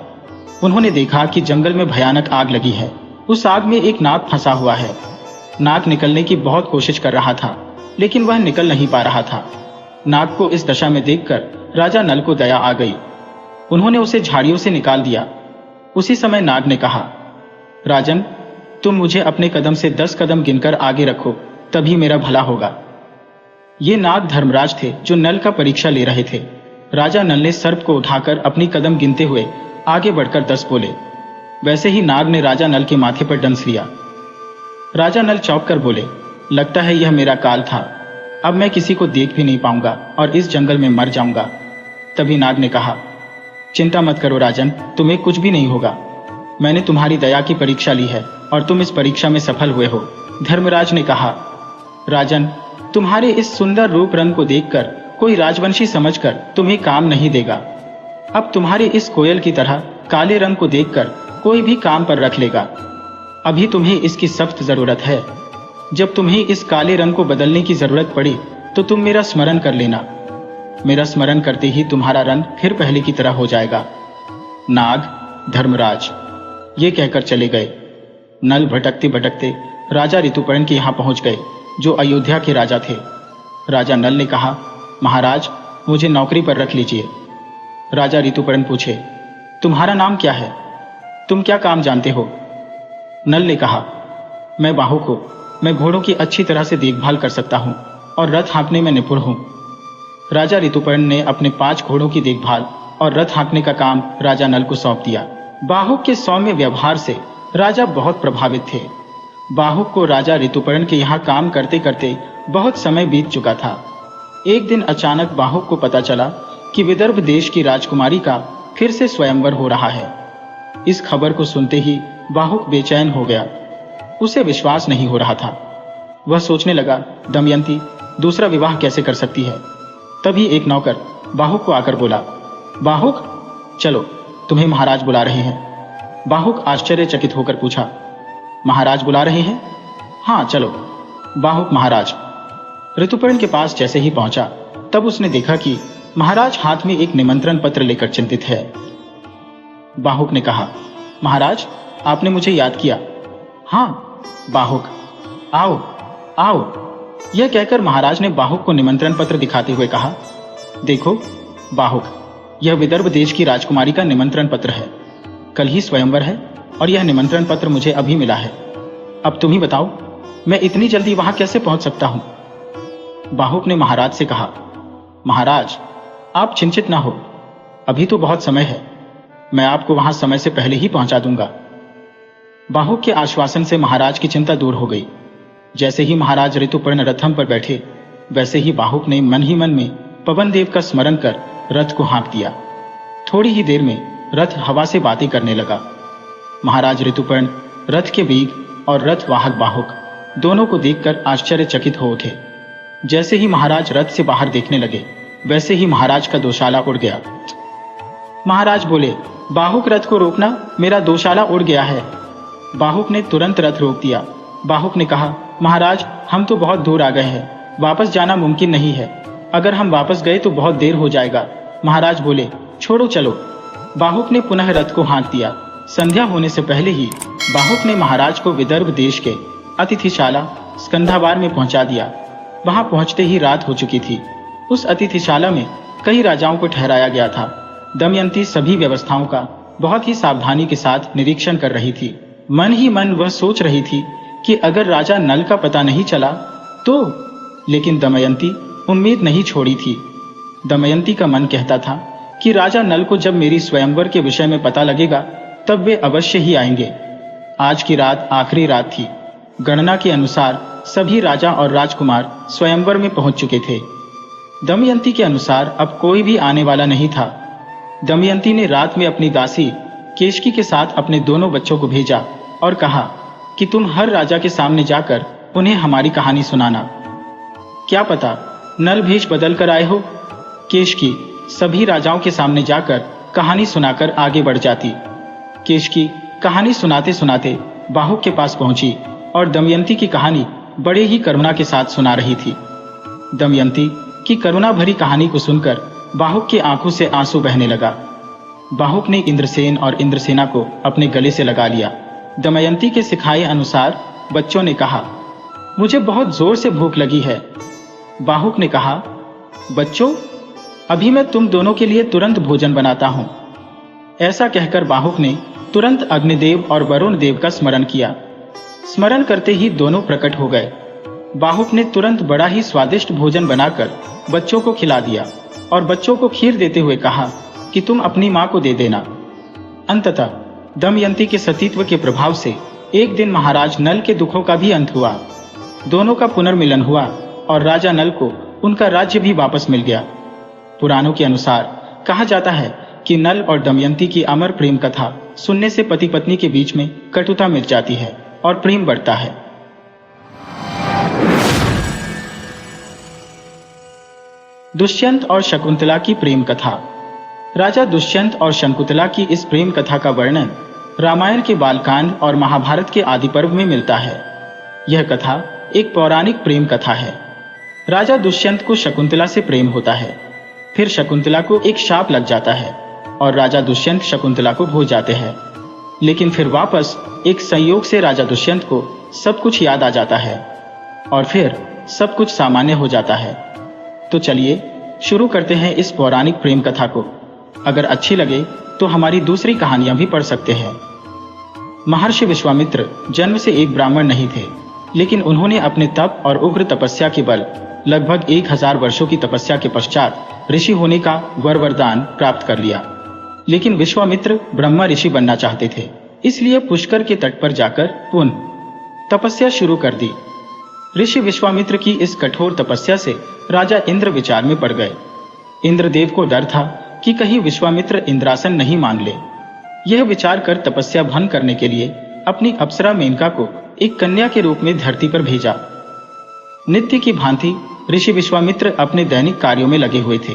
उन्होंने देखा कि जंगल में भयानक आग लगी है। उस आग में एक नाग फंसा हुआ है। नाग निकलने की बहुत कोशिश कर रहा था लेकिन वह निकल नहीं पा रहा था। नाग को इस दशा में देखकर राजा नल को दया आ गई। उन्होंने उसे झाड़ियों से निकाल दिया। उसी समय नाग ने कहा, राजन, तुम मुझे अपने कदम से 10 कदम गिनकर आगे रखो, तभी मेरा भला होगा। ये नाग धर्मराज थे जो नल का परीक्षा ले रहे थे। राजा नल ने सर्प को उठाकर अपनी कदम गिनते हुए आगे बढ़कर 10 बोले। वैसे ही नाग ने राजा नल के माथे पर डंस लिया। राजा नल चौंक कर बोले, लगता है यह मेरा काल था। अब मैं किसी को देख भी नहीं पाऊंगा और इस जंगल में मर जाऊंगा। तभी नाग ने कहा, चिंता मत करो राजन, तुम्हें कुछ भी नहीं होगा। मैंने तुम्हारी दया की परीक्षा ली है और तुम इस परीक्षा में सफल हुए हो। धर्मराज ने कहा, राजन, तुम्हारे इस सुंदर रूप रंग को देखकर कोई राजवंशी समझकर तुम्हें काम नहीं देगा। अब तुम्हारे इस कोयल की तरह काले रंग को देखकर कोई भी काम पर रख लेगा। अभी तुम्हें इसकी सख्त जरूरत है। जब तुम्हें इस काले रंग को बदलने की जरूरत पड़ी तो तुम मेरा स्मरण कर लेना। मेरा स्मरण करते ही तुम्हारा रंग फिर पहले की तरह हो जाएगा। नाग, धर्मराज ये कहकर चले गए। नल भटकते भटकते राजा ऋतुपर्ण के यहाँ पहुंच गए जो अयोध्या के राजा थे। राजा नल ने कहा, महाराज, मुझे नौकरी पर रख लीजिए। राजा ऋतुपर्ण पूछे, तुम्हारा नाम क्या है? तुम क्या काम जानते हो? नल ने कहा, मैं बाहुक हूं। मैं घोड़ों की अच्छी तरह से देखभाल कर सकता हूं और रथ हाँकने में निपुण हूं। राजा ऋतुपर्ण ने अपने 5 घोड़ों की देखभाल और रथ हाँकने का काम राजा नल को सौंप दिया। बाहुक के सौम्य व्यवहार से राजा बहुत प्रभावित थे। बाहुक को राजा ऋतुपर्ण के यहाँ काम करते करते बहुत समय बीत चुका था। एक दिन अचानक बाहुक को पता चला कि विदर्भ देश की राजकुमारी का फिर से स्वयंवर हो रहा है। इस खबर को सुनते ही बाहुक बेचैन हो गया। उसे विश्वास नहीं हो रहा था। वह सोचने लगा, दमयंती दूसरा विवाह कैसे कर सकती है। तभी एक नौकर बाहुक को आकर बोला, बाहुक, चलो, तुम्हें महाराज बुला रहे हैं। बाहुक आश्चर्यचकित होकर पूछा, महाराज बुला रहे हैं? हाँ, चलो। बाहुक महाराज ऋतुपर्ण के पास जैसे ही पहुंचा तब उसने देखा कि महाराज हाथ में एक निमंत्रण पत्र लेकर चिंतित है। बाहुक ने कहा, महाराज, आपने मुझे याद किया? हाँ। बाहुक, आओ आओ। यह कहकर महाराज ने बाहुक को निमंत्रण पत्र दिखाते हुए कहा, देखो बाहुक, यह विदर्भ देश की राजकुमारी का निमंत्रण पत्र है। कल ही स्वयंवर है और यह निमंत्रण पत्र मुझे अभी मिला है। अब तुम ही बताओ, मैं इतनी जल्दी वहां कैसे पहुंच सकता हूं? बाहुक ने महाराज से कहा, महाराज, आप चिंतित ना हो, अभी तो बहुत समय है। मैं आपको वहां समय से पहले ही पहुंचा दूंगा। बाहुक के आश्वासन से महाराज की चिंता दूर हो गई। जैसे ही महाराज ऋतुपर्ण रथम पर बैठे वैसे ही बाहुक ने मन ही मन में पवन देव का स्मरण कर रथ को हाँक दिया। थोड़ी ही देर में रथ हवा से बातें करने लगा। महाराज ऋतुपर्ण रथ के वेग और रथ वाहक बाहुक दोनों को देखकर आश्चर्यचकित हो उठे। जैसे ही महाराज रथ से बाहर देखने लगे वैसे ही महाराज का दोशाला उड़ गया। महाराज बोले, बाहुक, रथ को रोकना, मेरा दोशाला उड़ गया है। बाहुक ने तुरंत रथ रोक दिया। बाहुक ने कहा, महाराज, हम तो बहुत दूर आ गए हैं, वापस जाना मुमकिन नहीं है। अगर हम वापस गए तो बहुत देर हो जाएगा। महाराज बोले, छोड़ो, चलो। बाहुक ने पुनः रथ को हाँक दिया। संध्या होने से पहले ही बाहुक ने महाराज को विदर्भ देश के अतिथिशाला स्कंधावार में पहुंचा दिया। वहां पहुंचते ही रात हो चुकी थी। उस अतिथिशाला में कई राजाओं को ठहराया गया था। दमयंती सभी व्यवस्थाओं का बहुत ही सावधानी के साथ निरीक्षण कर रही थी। मन ही मन वह सोच रही थी कि अगर राजा नल का पता नहीं चला तो, लेकिन दमयंती उम्मीद नहीं छोड़ी थी। दमयंती का मन कहता था कि राजा नल को जब मेरी स्वयंवर के विषय में पता लगेगा तब वे अवश्य ही आएंगे। आज की रात आखिरी रात थी। गणना के अनुसार सभी राजा और राजकुमार स्वयंवर में पहुंच चुके थे। दमयंती के अनुसार अब कोई भी आने वाला नहीं था। दमयंती ने रात में अपनी दासी केशकी के साथ अपने दोनों बच्चों को भेजा और कहा कि तुम हर राजा के सामने जाकर उन्हें हमारी कहानी सुनाना। क्या पता नल भेष बदल कर आए हो। केशकी सभी राजाओं के सामने जाकर कहानी सुनाकर आगे बढ़ जाती। केशकी कहानी सुनाते सुनाते बाहुक के पास पहुंची और दमयंती की कहानी बड़े ही करुणा के साथ सुना रही थी। दमयंती की करुणा भरी कहानी को सुनकर बाहुक की आंखों से आंसू बहने लगा। बाहुक ने इंद्रसेन और इंद्रसेना को अपने गले से लगा लिया। दमयंती के सिखाए अनुसार बच्चों ने कहा, मुझे बहुत जोर से भूख लगी है। बाहुक ने कहा, बच्चों, अभी मैं तुम दोनों के लिए तुरंत भोजन बनाता हूं। ऐसा कहकर बाहुक ने तुरंत अग्निदेव और वरुण देव का स्मरण किया। स्मरण करते ही दोनों प्रकट हो गए। बाहुक ने तुरंत बड़ा ही स्वादिष्ट भोजन बनाकर बच्चों को खिला दिया और बच्चों को खीर देते हुए कहा कि तुम अपनी मां को दे देना। अंततः दमयंती के सतीत्व के प्रभाव से एक दिन महाराज नल के दुखों का भी अंत हुआ। दोनों का पुनर्मिलन हुआ और राजा नल को उनका राज्य भी वापस मिल गया। पुराणों के अनुसार कहा जाता है कि नल और दमयंती की अमर प्रेम कथा सुनने से पति पत्नी के बीच में कटुता मिट जाती है और प्रेम बढ़ता है। दुष्यंत और शकुंतला की प्रेम कथा। राजा दुष्यंत और शकुंतला की इस प्रेम कथा का वर्णन रामायण के बालकांड और महाभारत के आदि पर्व में मिलता है। यह कथा एक पौराणिक प्रेम कथा है। राजा दुष्यंत को शकुंतला से प्रेम होता है, फिर शकुंतला को एक शाप लग जाता है और राजा दुष्यंत शकुंतला को भूल जाते हैं। लेकिन फिर वापस एक संयोग से राजा दुष्यंत को सब कुछ याद आ जाता है और फिर सब कुछ सामान्य हो जाता है। तो चलिए शुरू करते हैं इस पौराणिक प्रेम कथा को। अगर अच्छी लगे तो हमारी दूसरी कहानियां भी पढ़ सकते हैं। महर्षि विश्वामित्र जन्म से एक ब्राह्मण नहीं थे, लेकिन उन्होंने अपने तप और उग्र तपस्या के बल लगभग 1000 वर्षों की तपस्या के पश्चात ऋषि होने का वरदान प्राप्त कर लिया। लेकिन विश्वामित्र ब्रह्मा ऋषि बनना चाहते थे, इसलिए पुष्कर के तट पर जाकर पुनः तपस्या शुरू कर दी। ऋषि विश्वामित्र की इस कठोर तपस्या से राजा इंद्र विचार में पड़ गए। इंद्रदेव को डर था कि कहीं विश्वामित्र इंद्रासन नहीं मान ले। यह विचार कर तपस्या भंग करने के लिए अपनी अप्सरा मेनका को एक कन्या के रूप में धरती पर भेजा। नित्य की भांति ऋषि विश्वामित्र अपने दैनिक कार्यों में लगे हुए थे।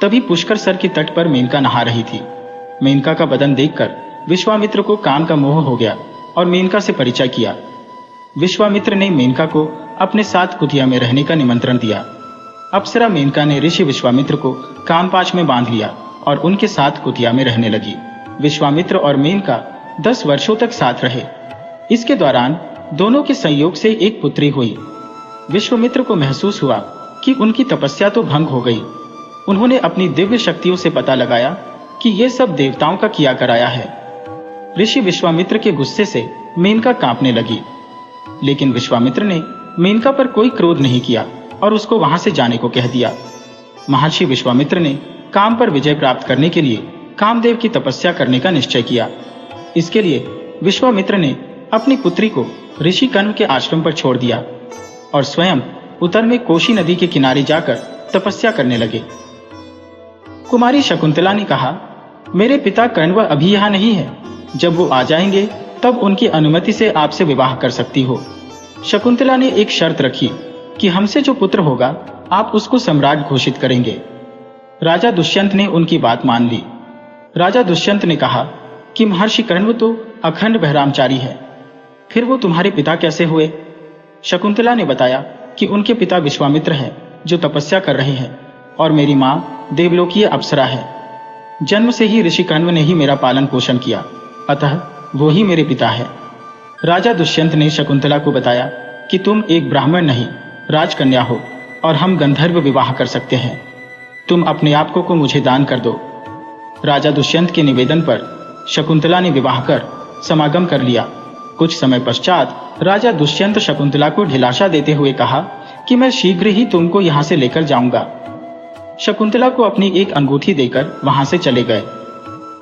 तभी पुष्कर सर के तट पर मेनका नहा रही थी। मेनका का बदन देखकर विश्वामित्र को काम का मोह हो गया और मेनका से परिचय किया। विश्वामित्र ने मेनका को अपने साथ कुटिया में रहने का निमंत्रण दिया। अप्सरा मेनका ने ऋषि विश्वामित्र को कामपाश में बांध लिया और उनके साथ कुटिया में रहने लगी। विश्वामित्र और मेनका 10 वर्षों तक साथ रहे। इसके दौरान दोनों के संयोग से एक पुत्री हुई। विश्वामित्र को महसूस हुआ कि उनकी तपस्या तो भंग हो गई। उन्होंने अपनी दिव्य शक्तियों से पता लगाया कि यह सब देवताओं का किया कराया है। ऋषि विश्वामित्र के गुस्से से मेनका कांपने लगी, लेकिन विश्वामित्र ने मेनका पर कोई क्रोध नहीं किया और उसको वहां से जाने को कह दिया। महर्षि विश्वामित्र ने काम पर विजय प्राप्त करने के लिए कामदेव की तपस्या करने का निश्चय किया। इसके लिए विश्वामित्र ने अपनी पुत्री को ऋषि कण्व के आश्रम पर छोड़ दिया और स्वयं उत्तर में कोशी नदी के किनारे जाकर तपस्या करने लगे। कुमारी शकुंतला ने कहा, मेरे पिता कण्व अभी यहाँ नहीं है, जब वो आ जाएंगे तब उनकी अनुमति से आपसे विवाह कर सकती हो। शकुंतला ने एक शर्त रखी कि हमसे जो पुत्र होगा आप उसको सम्राट घोषित करेंगे। राजा दुष्यंत ने उनकी बात मान ली। राजा दुष्यंत ने कहा कि महर्षि कण्व तो अखंड बहरामचारी है, फिर वो तुम्हारे पिता कैसे हुए? शकुंतला ने बताया कि उनके पिता विश्वामित्र हैं जो तपस्या कर रहे हैं और मेरी मां देवलोकीय अप्सरा है। जन्म से ही ऋषि कण्व ने ही मेरा पालन पोषण किया, अतः वो ही मेरे पिता है। राजा दुष्यंत ने शकुंतला को बताया कि तुम एक ब्राह्मण नहीं राजकन्या हो और हम गंधर्व विवाह कर सकते हैं। तुम अपने आप को मुझे दान कर दो। राजा दुष्यंत के निवेदन पर शकुंतला ने विवाह कर समागम कर लिया। कुछ समय पश्चात राजा दुष्यंत शकुंतला को ढिलासा देते हुए कहा कि मैं शीघ्र ही तुमको यहाँ से लेकर जाऊंगा। शकुंतला को अपनी एक अंगूठी देकर वहां से चले गए।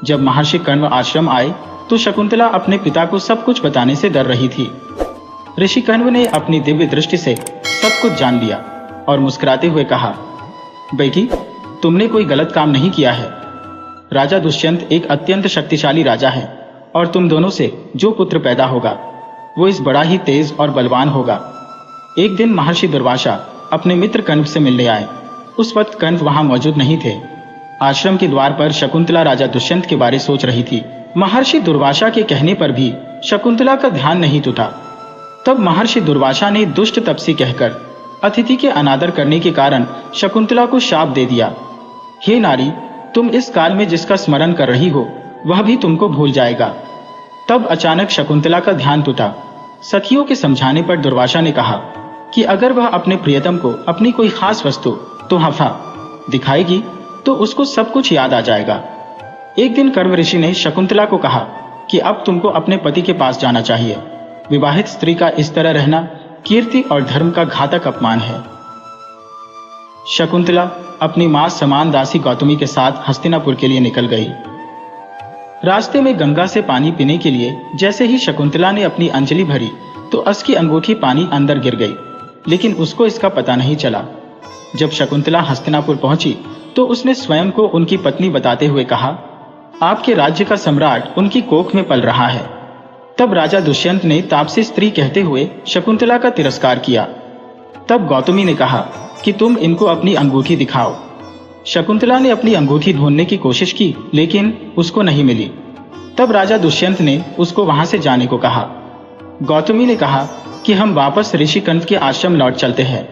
जब महर्षि कण्व आश्रम आए तो शकुंतला अपने पिता को सब कुछ बताने से डर रही थी। ऋषि कण्व ने अपनी दिव्य दृष्टि से सब कुछ जान लिया और मुस्कुराते हुए कहा, बेटी, तुमने कोई गलत काम नहीं किया है। राजा दुष्यंत एक अत्यंत शक्तिशाली राजा है और तुम दोनों से जो पुत्र पैदा होगा वो इस बड़ा ही तेज और बलवान होगा। एक दिन महर्षि दुर्वासा अपने मित्र कण्व से मिलने आए। उस वक्त कण्व वहां मौजूद नहीं थे। आश्रम के द्वार पर शकुंतला राजा दुष्यंत के बारे सोच रही थी। महर्षि दुर्वासा के कहने पर भी शकुंतला का ध्यान नहीं टूटा। तब महर्षि दुर्वासा ने दुष्ट तपसी कहकर अतिथि के अनादर करने के कारण शकुंतला को शाप दे दिया। हे नारी, तुम इस काल में जिसका स्मरण कर रही हो वह भी तुमको भूल जाएगा। तब अचानक शकुंतला का ध्यान टूटा। सखियों के समझाने पर दुर्वासा ने कहा कि अगर वह अपने प्रियतम को अपनी कोई खास वस्तु तोहफा दिखाएगी तो उसको सब कुछ याद आ जाएगा। एक दिन कण्व ऋषि ने शकुंतला को कहा कि अब तुमको अपने पति के पास जाना चाहिए। विवाहित स्त्री का इस तरह रहना कीर्ति और धर्म का घातक अपमान है। शकुंतला अपनी मां समान दासी गौतमी के साथ हस्तिनापुर के लिए निकल गई। रास्ते में गंगा से पानी पीने के लिए जैसे ही शकुंतला ने अपनी अंजलि भरी तो उसकी अंगूठी पानी अंदर गिर गई, लेकिन उसको इसका पता नहीं चला। जब शकुंतला हस्तिनापुर पहुंची तो उसने स्वयं को उनकी पत्नी बताते हुए कहा, आपके राज्य का सम्राट उनकी कोख में पल रहा है। तब राजा दुष्यंत ने तापसी स्त्री कहते हुए शकुंतला का तिरस्कार किया। तब गौतमी ने कहा कि तुम इनको अपनी अंगूठी दिखाओ। शकुंतला ने अपनी अंगूठी ढूंढने की कोशिश की, लेकिन उसको नहीं मिली। तब राजा दुष्यंत ने उसको वहां से जाने को कहा। गौतमी ने कहा कि हम वापस ऋषि कण्व के आश्रम लौट चलते हैं,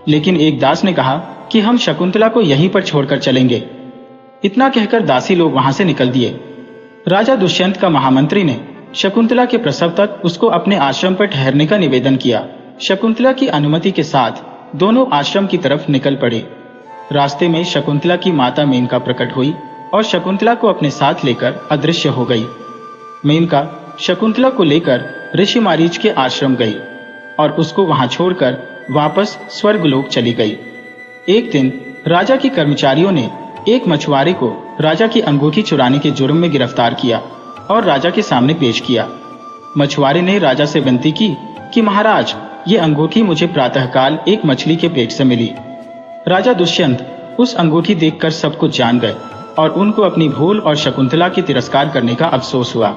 लेकिन एक दास ने कहा कि हम शकुंतला को यहीं पर छोड़कर चलेंगे। इतना कहकर दासी लोग वहां से निकल दिए। राजा दुष्यंत का महामंत्री ने शकुंतला के प्रसव तक उसको अपने आश्रम पर ठहरने का निवेदन किया। शकुंतला की अनुमति के साथ दोनों आश्रम की तरफ निकल पड़े। रास्ते में शकुंतला की माता मेनका प्रकट हुई और शकुंतला को अपने साथ लेकर अदृश्य हो गई। मेनका शकुंतला को लेकर ऋषि मारीच के आश्रम गई और उसको वहां छोड़कर वापस स्वर्गलोक चली गई। एक दिन राजा के कर्मचारियों ने एक मछुआरे को राजा की अंगूठी चुराने के जुर्म में गिरफ्तार किया और राजा के सामने पेश किया। मछुआरे ने राजा से विनती की कि महाराज, ये अंगूठी मुझे प्रातःकाल एक मछली के पेट से मिली। राजा दुष्यंत उस अंगूठी देखकर सब कुछ जान गए और उनको अपनी भूल और शकुंतला की तिरस्कार करने का अफसोस हुआ।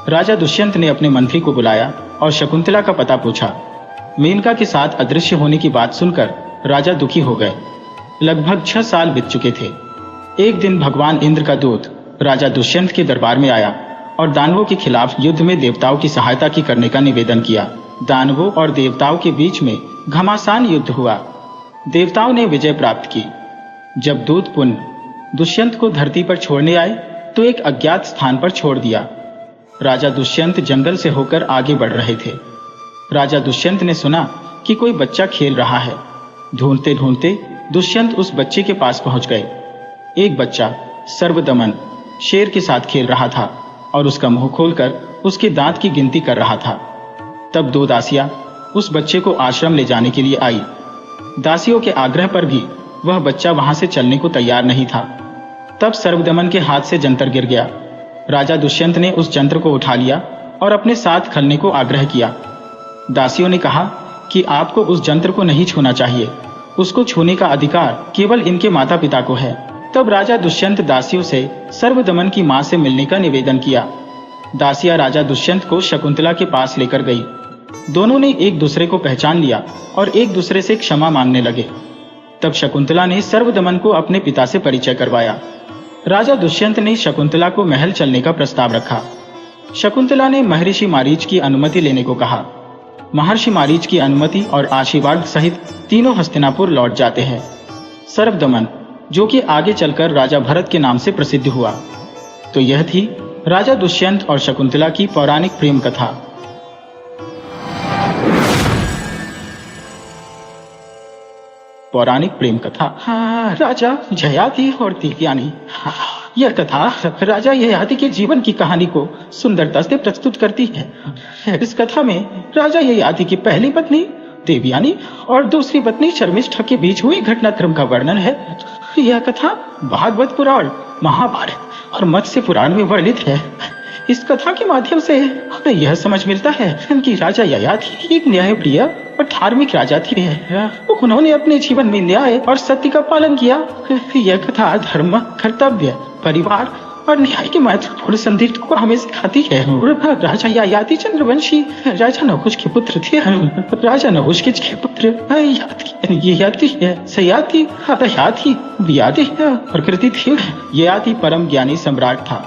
राजा दुष्यंत ने अपने मंत्री को बुलाया और शकुंतला का पता पूछा। मेनका के साथ अदृश्य होने की बात सुनकर राजा दुखी हो गए। लगभग 6 साल बीत चुके थे। एक दिन भगवान इंद्र का दूत राजा दुष्यंत के दरबार में आया और दानवों के खिलाफ युद्ध में देवताओं की सहायता की करने का निवेदन किया। दानवों और देवताओं के बीच में घमासान युद्ध हुआ। देवताओं ने विजय प्राप्त की। जब दूत पुण्य दुष्यंत को धरती पर छोड़ने आए तो एक अज्ञात स्थान पर छोड़ दिया। राजा दुष्यंत जंगल से होकर आगे बढ़ रहे थे। राजा दुष्यंत ने सुना कि कोई बच्चा खेल रहा है। ढूंढते ढूंढते दुष्यंत उस बच्चे के पास पहुंच गए। एक बच्चा सर्वदमन शेर के साथ खेल रहा था और उसका मुंह खोलकर उसके दांत की गिनती कर रहा था। तब 2 दासियां उस बच्चे को आश्रम ले जाने के लिए आई। दासियों के आग्रह पर भी वह बच्चा वहां से चलने को तैयार नहीं था। तब सर्वदमन के हाथ से जंतर गिर गया। राजा दुष्यंत ने उस जंत्र को उठा लिया और अपने साथ खलने को आग्रह किया। दासियों ने कहा कि आपको उस जंत्र को नहीं छूना चाहिए, उसको छूने का अधिकार केवल इनके माता पिता को है। तब राजा दुष्यंत दासियों से सर्वदमन की मां से मिलने का निवेदन किया। दासियां राजा दुष्यंत को शकुंतला के पास लेकर गई। दोनों ने एक दूसरे को पहचान लिया और एक दूसरे से क्षमा मांगने लगे। तब शकुंतला ने सर्वदमन को अपने पिता से परिचय करवाया। राजा दुष्यंत ने शकुंतला को महल चलने का प्रस्ताव रखा। शकुंतला ने महर्षि मारीच की अनुमति लेने को कहा। महर्षि मारीच की अनुमति और आशीर्वाद सहित तीनों हस्तिनापुर लौट जाते हैं। सर्वदमन, जो कि आगे चलकर राजा भरत के नाम से प्रसिद्ध हुआ। तो यह थी राजा दुष्यंत और शकुंतला की पौराणिक प्रेम कथा। पौराणिक प्रेम कथा। राजा ययाति और देवयानी। यह कथा राजा ययाति के जीवन की कहानी को सुंदरता से प्रस्तुत करती है। इस कथा में राजा ययाति की पहली पत्नी देवयानी और दूसरी पत्नी शर्मिष्ठा के बीच हुई घटनाक्रम का वर्णन है। यह कथा भागवत पुराण, महाभारत और मत्स्य पुराण में वर्णित है। इस कथा के माध्यम से यह समझ मिलता है कि राजा ययाति एक न्यायप्रिय और धार्मिक राजा थे। उन्होंने अपने जीवन में न्याय और सत्य का पालन किया। यह कथा धर्म, कर्तव्य, परिवार और न्याय के महत्वपूर्ण संदेश को हमें सिखाती है। राजा ययाति चंद्रवंशी राजा नहुष के पुत्र थे। राजा नहुष के 6 पुत्र ययाति है, सयाति, हयाति, वियाति प्रकृति थी। ययाति परम ज्ञानी सम्राट था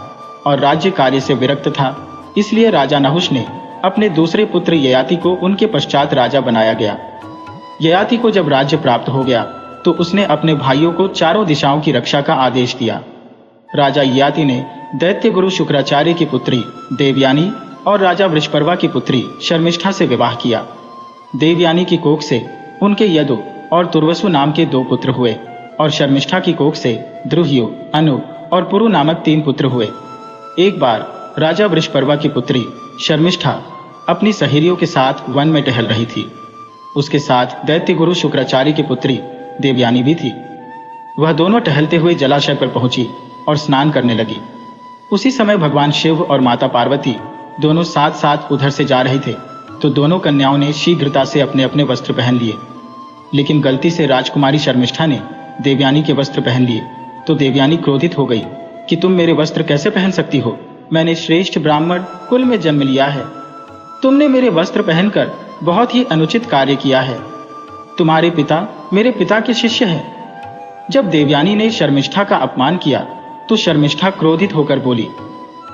और राज्य कार्य से विरक्त था। इसलिए राजा नहुष ने अपने दूसरे पुत्र ययाति को उनके पश्चात राजा बनाया गया। ययाति को जब राज्य प्राप्त हो गया तो उसने अपने भाइयों को चारों दिशाओं की रक्षा का आदेश दिया। राजा ययाति ने दैत्य गुरु शुक्राचार्य की पुत्री देवयानी और राजा वृषपर्वा की पुत्री शर्मिष्ठा से विवाह किया। देवयानी की कोख से उनके यदु और तुर्वसु नाम के 2 पुत्र हुए और शर्मिष्ठा की कोख से द्रुह्यु, अनु और पुरु नामक 3 पुत्र हुए। एक बार राजा वृषपर्वा की पुत्री शर्मिष्ठा अपनी सहेलियों के साथ वन में टहल रही थी। उसके साथ दैत्य गुरु शुक्राचार्य की पुत्री देवयानी भी थी। वह दोनों टहलते हुए जलाशय पर पहुंची और स्नान करने लगी। उसी समय भगवान शिव और माता पार्वती दोनों साथ साथ उधर से जा रहे थे तो दोनों कन्याओं ने शीघ्रता से अपने अपने वस्त्र पहन लिए। लेकिन गलती से राजकुमारी शर्मिष्ठा ने देवयानी के वस्त्र पहन लिए तो देवयानी क्रोधित हो गई कि तुम मेरे वस्त्र कैसे पहन सकती हो? मैंने श्रेष्ठ ब्राह्मण कुल में जन्म लिया है। तुमने मेरे वस्त्र पहनकर बहुत ही अनुचित कार्य किया है। तुम्हारे पिता मेरे पिता के शिष्य हैं। जब देवयानी ने शर्मिष्ठा का अपमान किया तो शर्मिष्ठा क्रोधित होकर बोली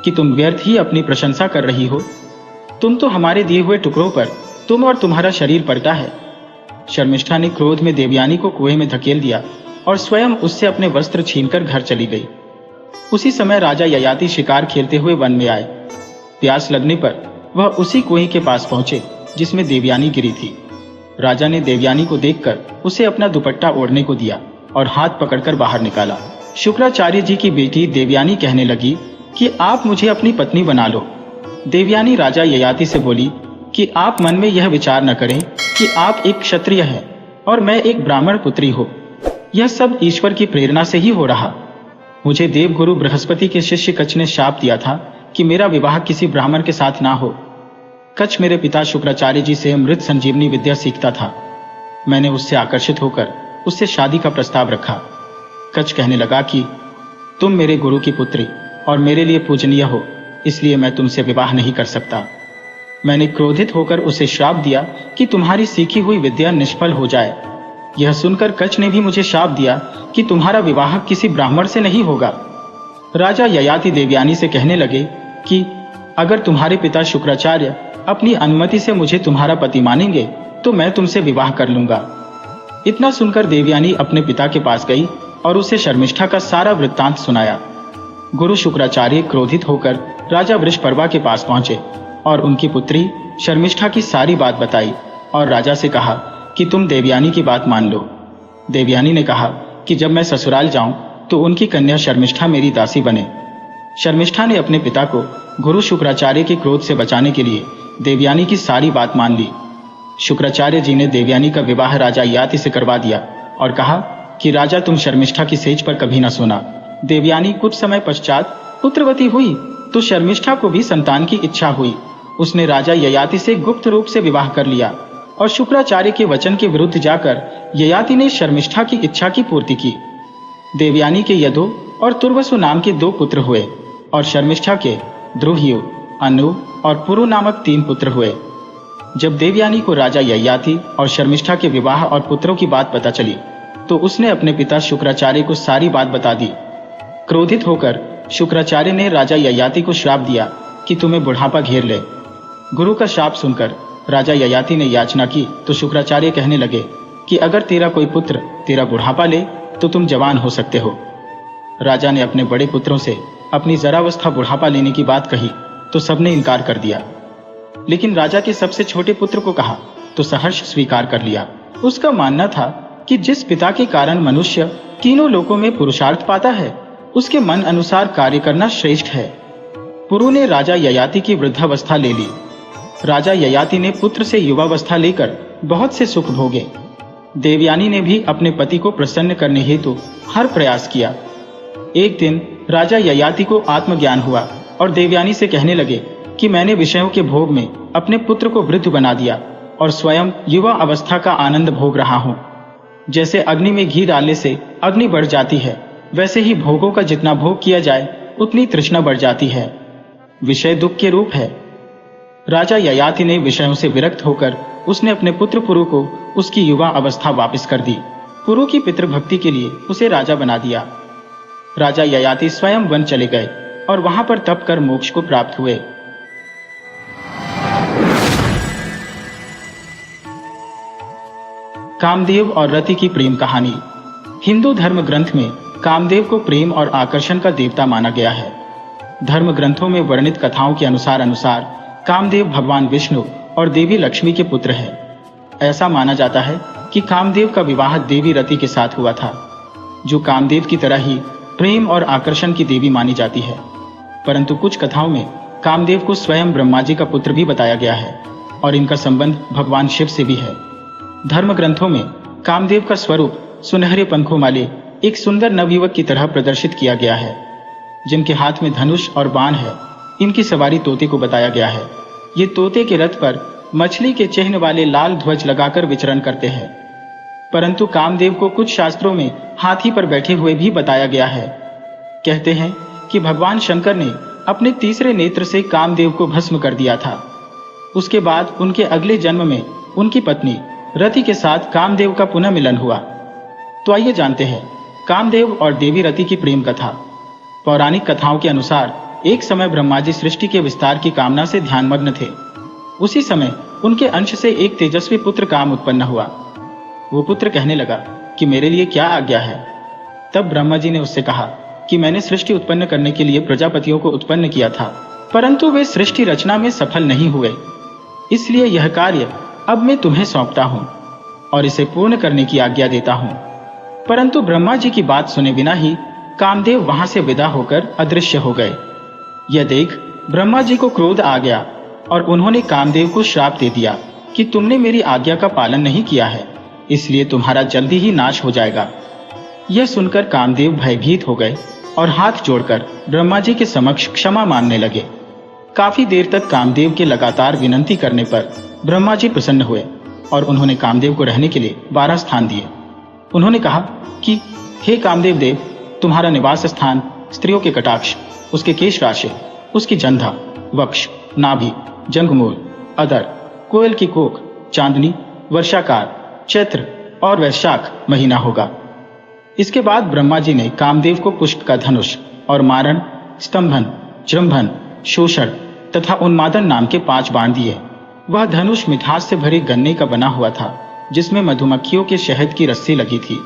कि तुम व्यर्थ ही अपनी प्रशंसा कर रही हो। तुम तो हमारे दिए हुए टुकड़ों पर तुम और तुम्हारा शरीर पलटा है। शर्मिष्ठा ने क्रोध में देवयानी को कुएं में धकेल दिया और स्वयं उससे अपने वस्त्र छीनकर घर चली गई। उसी समय राजा ययाति शिकार खेलते हुए वन में आए। प्यास लगने पर वह उसी कुएं के पास पहुंचे जिसमें देवयानी गिरी थी। राजा ने देवयानी को देखकर उसे अपना दुपट्टा ओढ़ने को दिया और हाथ पकड़कर बाहर निकाला। शुक्राचार्य जी की बेटी देवयानी कहने लगी कि आप मुझे अपनी पत्नी बना लो। देवयानी राजा ययाति से बोली कि आप मन में यह विचार न करें कि आप एक क्षत्रिय हैं और मैं एक ब्राह्मण पुत्री हो। यह सब ईश्वर की प्रेरणा से ही हो रहा। मुझे देवगुरु बृहस्पति के शिष्य कच्छ ने शाप दिया था कि मेरा विवाह किसी ब्राह्मण के साथ ना हो। कच्छ मेरे पिता शुक्राचार्य जी से अमृत संजीवनी विद्या सीखता था। मैंने उससे आकर्षित होकर उससे शादी का प्रस्ताव रखा। कच्छ कहने लगा कि तुम मेरे गुरु की पुत्री और मेरे लिए पूजनीय हो, इसलिए मैं तुमसे विवाह नहीं कर सकता। मैंने क्रोधित होकर उसे श्राप दिया कि तुम्हारी सीखी हुई विद्या निष्फल हो जाए। यह सुनकर कच्छ ने भी मुझे शाप दिया कि तुम्हारा विवाह किसी ब्राह्मण से नहीं होगा। राजा ययाति देवयानी से कहने लगे कि अगर तुम्हारे पिता शुक्राचार्य अपनी अनुमति से मुझे तुम्हारा पति मानेंगे तो मैं तुमसे विवाह कर लूंगा। इतना सुनकर देवयानी अपने पिता के पास गई और उसे शर्मिष्ठा का सारा वृत्तांत सुनाया। गुरु शुक्राचार्य क्रोधित होकर राजा वृषपर्वा के पास पहुंचे और उनकी पुत्री शर्मिष्ठा की सारी बात बताई और राजा से कहा कि तुम देवयानी की बात मान लो। देवयानी ने कहा कि जब मैं ससुराल जाऊं तो उनकी कन्या शर्मिष्ठा मेरी दासी बने। शर्मिष्ठा ने अपने पिता को गुरु शुक्राचार्य के क्रोध से बचाने के लिए देवयानी की सारी बात मान ली। शुक्राचार्य जी ने देवयानी का विवाह राजा ययाति से करवा दिया और कहा कि राजा तुम शर्मिष्ठा की सेज पर कभी न सोना। देवयानी कुछ समय पश्चात पुत्रवती हुई तो शर्मिष्ठा को भी संतान की इच्छा हुई। उसने राजा ययाति से गुप्त रूप से विवाह कर लिया और शुक्राचार्य के वचन के विरुद्ध जाकर ययाति ने शर्मिष्ठा की इच्छा की पूर्ति की। देवयानी के यदु और तुर्वसु नाम के 2 पुत्र हुए और शर्मिष्ठा के द्रुह्यु, अनु और पुरु नामक 3 पुत्र हुए। जब देवयानी को राजा ययाति और शर्मिष्ठा के विवाह और पुत्रों की बात पता चली तो उसने अपने पिता शुक्राचार्य को सारी बात बता दी। क्रोधित होकर शुक्राचार्य ने राजा ययाति को श्राप दिया कि तुम्हें बुढ़ापा घेर ले। गुरु का श्राप सुनकर राजा ययाति ने याचना की तो शुक्राचार्य कहने लगे कि अगर तेरा कोई पुत्र तेरा बुढ़ापा ले तो तुम जवान हो सकते हो। राजा ने अपने बड़े पुत्रों से अपनी जरावस्था बुढ़ापा लेने की बात कही तो सबने इनकार कर दिया, लेकिन राजा के सबसे छोटे पुत्र को कहा तो सहर्ष स्वीकार कर लिया। उसका मानना था कि जिस पिता के कारण मनुष्य तीनों लोकों में पुरुषार्थ पाता है, उसके मन अनुसार कार्य करना श्रेष्ठ है। पुरु ने राजा ययाति की वृद्धावस्था ले ली। राजा ययाति ने पुत्र से युवावस्था लेकर बहुत से सुख भोगे। देवयानी ने भी अपने पति को प्रसन्न करने हेतु हर प्रयास किया। एक दिन राजा ययाति को आत्मज्ञान हुआ और देवयानी से कहने लगे कि मैंने विषयों के भोग में अपने पुत्र को वृद्ध बना दिया और स्वयं युवा अवस्था का आनंद भोग रहा हूँ। जैसे अग्नि में घी डालने से अग्नि बढ़ जाती है, वैसे ही भोगों का जितना भोग किया जाए उतनी तृष्णा बढ़ जाती है। विषय दुख के रूप है। राजा ययाति ने विषयों से विरक्त होकर उसने अपने पुत्र पुरु को उसकी युवा अवस्था वापस कर दी। पुरु की पितृभक्ति के लिए उसे राजा बना दिया। राजा ययाति स्वयं वन चले गए और वहां पर तप कर मोक्ष को प्राप्त हुए। कामदेव और रति की प्रेम कहानी। हिंदू धर्म ग्रंथ में कामदेव को प्रेम और आकर्षण का देवता माना गया है। धर्म ग्रंथों में वर्णित कथाओं के अनुसार कामदेव भगवान विष्णु और देवी लक्ष्मी के पुत्र है। ऐसा माना जाता है कि कामदेव का विवाह देवी रति के साथ हुआ था, जो कामदेव की तरह ही प्रेम और आकर्षण की देवी मानी जाती है। परंतु कुछ कथाओं में कामदेव को स्वयं ब्रह्मा जी का पुत्र भी बताया गया है और इनका संबंध भगवान शिव से भी है। धर्म ग्रंथों में कामदेव का स्वरूप सुनहरे पंखों वाले एक सुंदर नवयुवक की तरह प्रदर्शित किया गया है, जिनके हाथ में धनुष और बाण है। इनकी सवारी तोते को बताया गया है। ये तोते के रथ पर मछली के चिन्ह वाले लाल ध्वज लगाकर विचरण करते हैं। परंतु कामदेव को कुछ शास्त्रों में हाथी पर बैठे हुए भी बताया गया है। कहते हैं कि भगवान शंकर ने अपने तीसरे नेत्र से कामदेव को भस्म कर दिया था। उसके बाद उनके अगले जन्म में उनकी पत्नी रति के साथ कामदेव का पुनः मिलन हुआ। तो आइए जानते हैं कामदेव और देवी रति की प्रेम कथा। पौराणिक कथाओं के अनुसार एक समय ब्रह्मा जी सृष्टि के विस्तार की कामना से ध्यानमग्न थे। उसी समय उनके अंश से एक तेजस्वी पुत्र काम उत्पन्न हुआ। वो पुत्र कहने लगा कि मेरे लिए क्या आज्ञा है। तब ब्रह्मा जी ने उससे कहा कि मैंने सृष्टि उत्पन्न करने के लिए प्रजापतियों को उत्पन्न किया था, परंतु वे सृष्टि रचना में सफल नहीं हुए। इसलिए यह कार्य अब मैं तुम्हें सौंपता हूं और इसे पूर्ण करने की आज्ञा देता हूं। परंतु ब्रह्मा जी की बात सुने बिना ही कामदेव वहां से विदा होकर अदृश्य हो गए। यह देख ब्रह्मा जी को क्रोध आ गया और उन्होंने कामदेव को श्राप दे दिया कि तुमने मेरी आज्ञा का पालन नहीं किया है, इसलिए तुम्हारा जल्दी ही नाश हो जाएगा। यह सुनकर कामदेव भयभीत हो गए और हाथ जोड़कर ब्रह्मा जी के समक्ष क्षमा मांगने लगे। काफी देर तक कामदेव के लगातार विनंती करने पर ब्रह्मा जी प्रसन्न हुए और उन्होंने कामदेव को रहने के लिए 12 स्थान दिए। उन्होंने कहा कि हे कामदेव देव, तुम्हारा निवास स्थान स्त्रियों के कटाक्ष, उसके केश राशि, उसकी जंधा, वक्ष, नाभि, जंघमूल, अदर, कोयल की कोख, चांदनी, वर्षाकार, चैत्र और वैशाख महीना होगा। इसके बाद ब्रह्मा जी ने कामदेव को पुष्प का धनुष और मारण, स्तंभन, जृंभन, शोषण तथा उन्मादन नाम के 5 बाण दिए। वह धनुष मिठास से भरे गन्ने का बना हुआ था, जिसमें मधुमक्खियों के शहद की रस्सी लगी थी।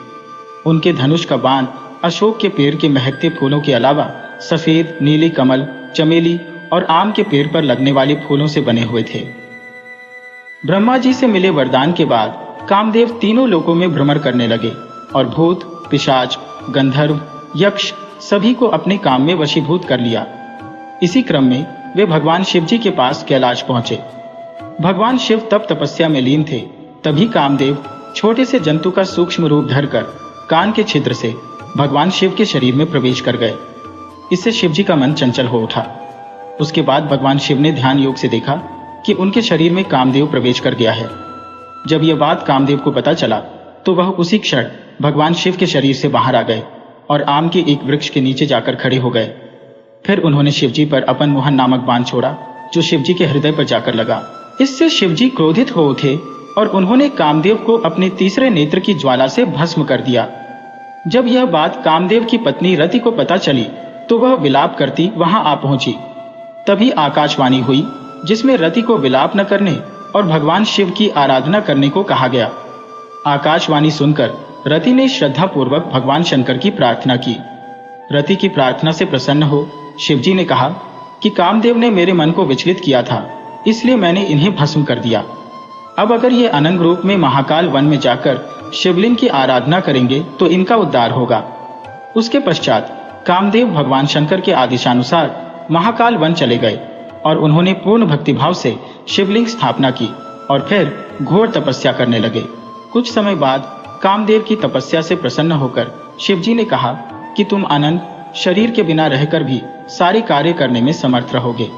उनके धनुष का बाण अशोक के पेड़ के महकते फूलों के अलावा सफेद, नीली कमल, चमेली और आम के पेड़ पर लगने वाले फूलों से बने हुए थे। ब्रह्मा जी से मिले वरदान के बाद कामदेव तीनों लोकों में भ्रमण करने लगे और भूत, पिशाच, गंधर्व, यक्ष सभी को अपने काम में वशीभूत कर लिया। इसी क्रम में वे भगवान शिव जी के पास कैलाश पहुंचे। भगवान शिव तप तपस्या में लीन थे। तभी कामदेव छोटे से जंतु का सूक्ष्म रूप धरकर कान के छिद्र से भगवान शिव के शरीर में प्रवेश कर गए। इससे शिव जी का मन चंचल हो उठा। उसके बाद भगवान शिव ने ध्यान योग से देखा कि उनके शरीर में कामदेव प्रवेश कर गया है। जब यह बात कामदेव को पता चला तो वह उसी क्षण भगवान शिव के शरीर से बाहर आ गए और आम के एक वृक्ष के नीचे जाकर खड़े हो गए। फिर उन्होंने शिव जी पर अपन मोहन नामक बाण छोड़ा, जो शिव जी के हृदय पर जाकर लगा। इससे शिव जी क्रोधित हो उठे और उन्होंने कामदेव को अपने तीसरे नेत्र की ज्वाला से भस्म कर दिया। जब यह बात कामदेव की पत्नी रति को पता चली तो वह विलाप करती वहां आ पहुंची। तभी आकाशवाणी हुई, जिसमें रति को विलाप न करने और भगवान शिव की आराधना करने को कहा गया। आकाशवाणी सुनकर रति ने श्रद्धा पूर्वक भगवान शंकर की प्रार्थना की। रति की प्रार्थना से प्रसन्न हो शिव जी ने कहा कि कामदेव ने मेरे मन को विचलित किया था, इसलिए मैंने इन्हें भस्म कर दिया। अब अगर ये अनंग रूप में महाकाल वन में जाकर शिवलिंग की आराधना करेंगे तो इनका उद्धार होगा। उसके पश्चात कामदेव भगवान शंकर के आदेशानुसार महाकाल वन चले गए और उन्होंने पूर्ण भक्तिभाव से शिवलिंग स्थापना की और फिर घोर तपस्या करने लगे। कुछ समय बाद कामदेव की तपस्या से प्रसन्न होकर शिवजी ने कहा कि तुम अनंत शरीर के बिना रहकर भी सारे कार्य करने में समर्थ रहोगे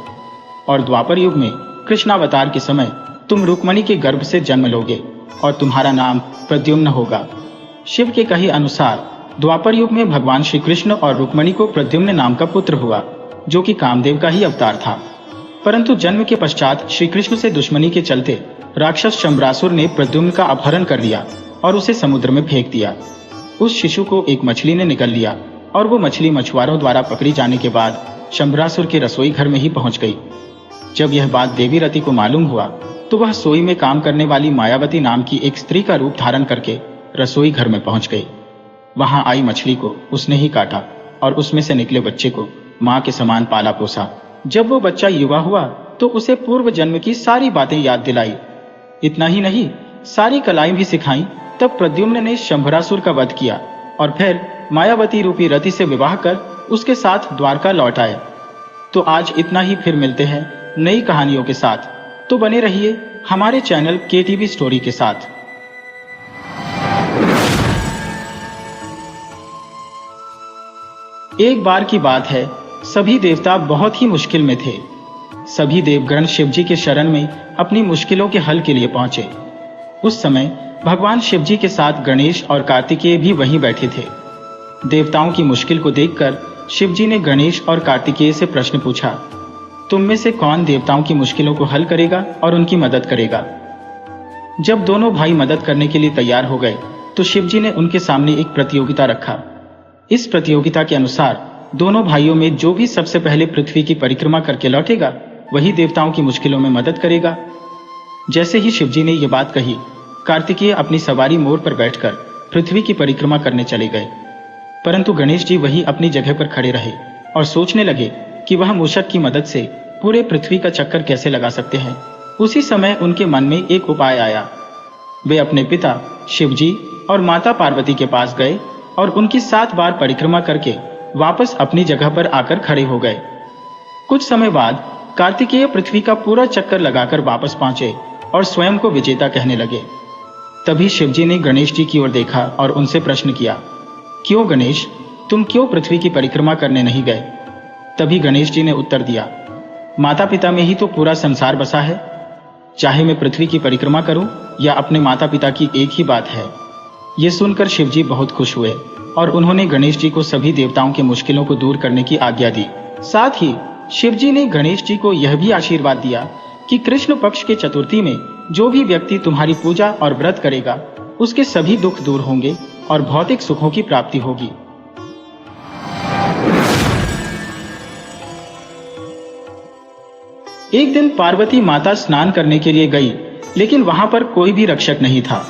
और द्वापर युग में कृष्णावतार के समय तुम रुक्मणी के गर्भ से जन्म लोगे और तुम्हारा नाम प्रद्युम्न होगा। शिव के कहे अनुसार द्वापर युग में भगवान श्री कृष्ण और रुक्मणी को प्रद्युम्न नाम का पुत्र हुआ, जो कि कामदेव का ही अवतार था। परंतु जन्म के पश्चात श्री कृष्ण से दुश्मनी के चलते राक्षस शंबरासुर ने प्रद्युम्न का अपहरण कर लिया और उसे समुद्र में फेंक दिया। उस शिशु को एक मछली ने निगल लिया और वो मछली मछुआरों द्वारा पकड़ी जाने के बाद शंबरासुर के रसोई घर में ही पहुंच गई। जब यह बात देवी रति को मालूम हुआ तो वह सोई में काम करने वाली मायावती नाम की एक स्त्री का रूप धारण करके रसोई घर में पहुंच गई। वहां आई मछली को उसने ही काटा और उसमें से निकले बच्चे को मां के समान पाला पोसा। जब वो बच्चा युवा हुआ तो उसे पूर्व जन्म की सारी बातें याद दिलाई। इतना ही नहीं, सारी कलाएं भी सिखाई। तब प्रद्युम्न ने शंभरासुर का वध किया और फिर मायावती रूपी रति से विवाह कर उसके साथ द्वारका लौट आए। तो आज इतना ही, फिर मिलते हैं नई कहानियों के साथ। तो बने रहिए हमारे चैनल KTV स्टोरी के साथ। एक बार की बात है, सभी देवता बहुत ही मुश्किल में थे। सभी देवगण शिवजी के शरण में अपनी मुश्किलों के हल के लिए पहुंचे। उस समय भगवान शिवजी के साथ गणेश और कार्तिकेय भी वहीं बैठे थे। देवताओं की मुश्किल को देखकर शिवजी ने गणेश और कार्तिकेय से प्रश्न पूछा, तुम में से कौन देवताओं की मुश्किलों को हल करेगा और उनकी मदद करेगा? जब दोनों भाई मदद करने के लिए तैयार हो गए तो शिवजी ने उनके सामने एक प्रतियोगिता रखा। इस प्रतियोगिता के अनुसार दोनों भाइयों में जो भी सबसे पहले पृथ्वी की परिक्रमा करके लौटेगा वही देवताओं की मुश्किलों में मदद करेगा। जैसे ही शिवजी ने यह बात कही, कार्तिकेय अपनी सवारी मोर पर बैठकर पृथ्वी की परिक्रमा करने चले गए। परंतु गणेश जी वहीं अपनी जगह पर खड़े रहे और सोचने लगे कि वह मूषक की मदद से पूरे पृथ्वी का चक्कर कैसे लगा सकते हैं। उसी समय उनके मन में एक उपाय आया। वे अपने पिता शिवजी और माता पार्वती के पास गए और उनकी 7 बार परिक्रमा करके वापस अपनी जगह पर आकर खड़े हो गए। कुछ समय बाद कार्तिकेय पृथ्वी का पूरा चक्कर लगाकर वापस पहुंचे और स्वयं को विजेता कहने लगे। तभी शिवजी ने गणेश जी की ओर देखा और उनसे प्रश्न किया, क्यों गणेश, तुम क्यों पृथ्वी की परिक्रमा करने नहीं गए? तभी गणेश जी ने उत्तर दिया, माता पिता में ही तो पूरा संसार बसा है। चाहे मैं पृथ्वी की परिक्रमा करूं या अपने माता पिता की, एक ही बात है। ये सुनकर शिवजी बहुत खुश हुए और उन्होंने गणेश जी को सभी देवताओं की मुश्किलों को दूर करने की आज्ञा दी। साथ ही शिवजी ने गणेश जी को यह भी आशीर्वाद दिया कि कृष्ण पक्ष के चतुर्थी में जो भी व्यक्ति तुम्हारी पूजा और व्रत करेगा उसके सभी दुख दूर होंगे और भौतिक सुखों की प्राप्ति होगी। एक दिन पार्वती माता स्नान करने के लिए गई, लेकिन वहां पर कोई भी रक्षक नहीं था।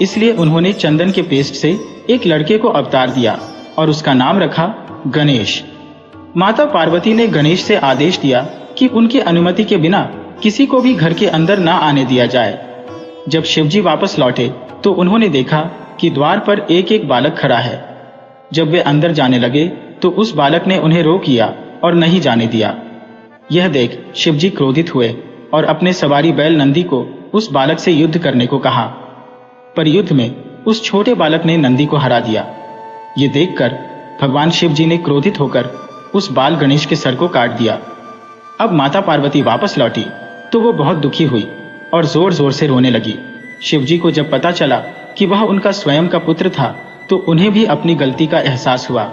इसलिए उन्होंने चंदन के पेस्ट से एक लड़के को अवतार दिया और उसका नाम रखा गणेश। माता पार्वती ने गणेश से आदेश दिया कि उनकी अनुमति के बिना किसी को भी घर के अंदर ना आने दिया जाए। जब शिवजी वापस लौटे तो उन्होंने देखा कि द्वार पर एक एक बालक खड़ा है। जब वे अंदर जाने लगे तो उस बालक ने उन्हें रोक लिया और नहीं जाने दिया। यह देख शिवजी क्रोधित हुए और अपने सवारी बैल नंदी को उस बालक से युद्ध करने को कहा। पर युद्ध में उस छोटे बालक ने नंदी को हरा दिया। ये देखकर भगवान शिवजी ने क्रोधित होकर उस बाल गणेश के सर को काट दिया। अब माता पार्वती वापस लौटी तो वो बहुत दुखी हुई और जोर जोर से रोने लगी। शिवजी को जब पता चला कि वह उनका स्वयं का पुत्र था तो उन्हें भी अपनी गलती का एहसास हुआ।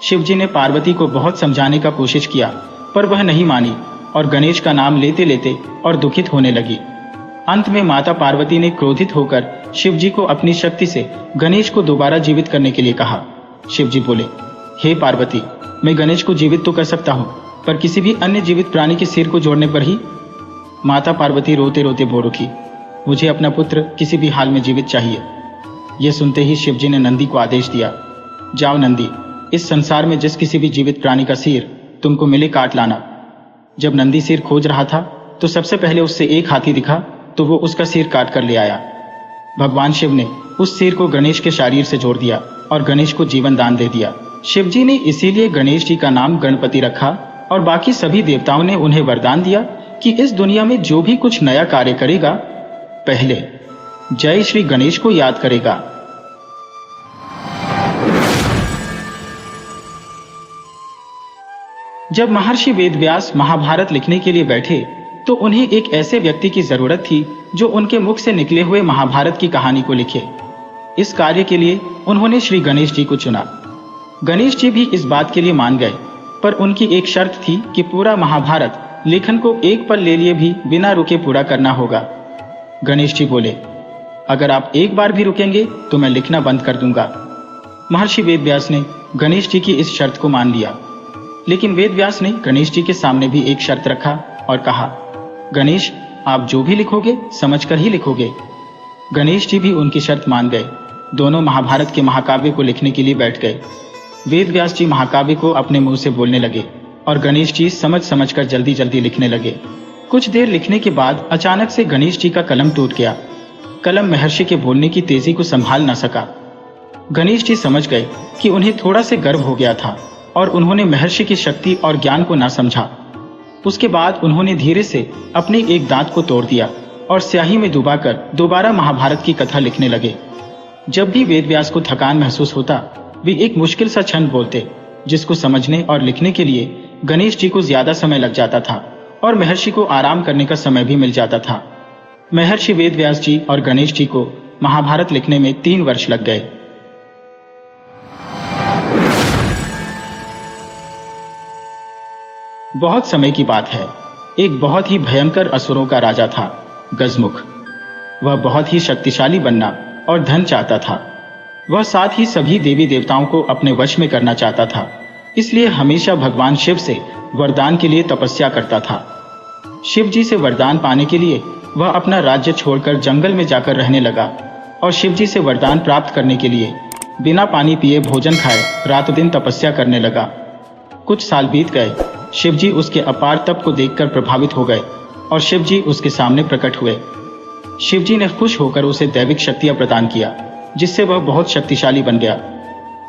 शिवजी ने पार्वती को बहुत समझाने का कोशिश किया, पर वह नहीं मानी और गणेश का नाम लेते लेते और दुखित होने लगी। अंत में माता पार्वती ने क्रोधित होकर शिवजी को अपनी शक्ति से गणेश को दोबारा जीवित करने के लिए कहा। शिवजी बोले, हे पार्वती, मैं गणेश को जीवित तो कर सकता हूँ, पर किसी भी अन्य जीवित प्राणी के सिर को जोड़ने पर ही। माता पार्वती रोते रोते बोल उठी, मुझे अपना पुत्र किसी भी हाल में जीवित चाहिए। यह सुनते ही शिवजी ने नंदी को आदेश दिया, जाओ नंदी, इस संसार में जिस किसी भी जीवित प्राणी का सिर तुमको मिले काट लाना। जब नंदी सिर खोज रहा था तो सबसे पहले उससे एक हाथी दिखा तो वो उसका सिर काट कर ले आया। भगवान शिव ने उस सिर को गणेश के शरीर से जोड़ दिया और गणेश को जीवन दान दे दिया। शिव जी ने इसीलिए गणेश जी का नाम गणपति रखा और बाकी सभी देवताओं ने उन्हें वरदान दिया कि इस दुनिया में जो भी कुछ नया कार्य करेगा, पहले जय श्री गणेश को याद करेगा। जब महर्षि वेदव्यास महाभारत लिखने के लिए बैठे तो उन्हें एक ऐसे व्यक्ति की जरूरत थी जो उनके मुख से निकले हुए महाभारत की कहानी को लिखे। इस कार्य के लिए उन्होंने श्री गणेश जी को चुना। गणेश जी भी इस बात के लिए मान गए, पर उनकी एक शर्त थी कि पूरा महाभारत लेखन को एक पल ले लिए भी बिना रुके पूरा करना होगा। गणेश जी बोले, अगर आप एक बार भी रुकेंगे तो मैं लिखना बंद कर दूंगा। महर्षि वेदव्यास ने गणेश जी की इस शर्त को मान लिया, लेकिन वेदव्यास ने गणेश जी के सामने भी एक शर्त रखा और कहा, गणेश, आप जो भी लिखोगे समझकर ही लिखोगे। गणेश जी भी उनकी शर्त मान गए। दोनों महाभारत के महाकाव्य को लिखने के लिए बैठ गए। वेदव्यास जी महाकाव्य को अपने मुंह से बोलने लगे और गणेश जी समझ समझ कर जल्दी जल्दी लिखने लगे। कुछ देर लिखने के बाद अचानक से गणेश जी का कलम टूट गया। कलम महर्षि के बोलने की तेजी को संभाल न सका। गणेश जी समझ गए कि उन्हें थोड़ा से गर्व हो गया था और उन्होंने महर्षि की शक्ति और ज्ञान को न समझा। उसके बाद उन्होंने धीरे से अपने एक दांत को तोड़ दिया और स्याही में डुबाकर दोबारा महाभारत की कथा लिखने लगे। जब भी वेदव्यास को थकान महसूस होता, वे एक मुश्किल सा छंद बोलते, जिसको समझने और लिखने के लिए गणेश जी को ज्यादा समय लग जाता था और महर्षि को आराम करने का समय भी मिल जाता था। महर्षि वेदव्यास जी और गणेश जी को महाभारत लिखने में 3 वर्ष लग गए। बहुत समय की बात है, एक बहुत ही भयंकर असुरों का राजा था, गजमुख। वह बहुत ही शक्तिशाली बनना और धन चाहता था। वह साथ ही सभी देवी देवताओं को अपने वश में करना चाहता था, इसलिए हमेशा भगवान शिव से वरदान के लिए तपस्या करता था। शिव जी से वरदान पाने के लिए वह अपना राज्य छोड़कर जंगल में जाकर रहने लगा और शिव जी से वरदान प्राप्त करने के लिए बिना पानी पिए भोजन खाए रात दिन तपस्या करने लगा। कुछ साल बीत गए। शिव जी उसके अपार तप को देखकर प्रभावित हो गए और शिव जी उसके सामने प्रकट हुए। शिव जी ने खुश होकर उसे दैविक शक्तियां प्रदान किया, जिससे वह बहुत शक्तिशाली बन गया।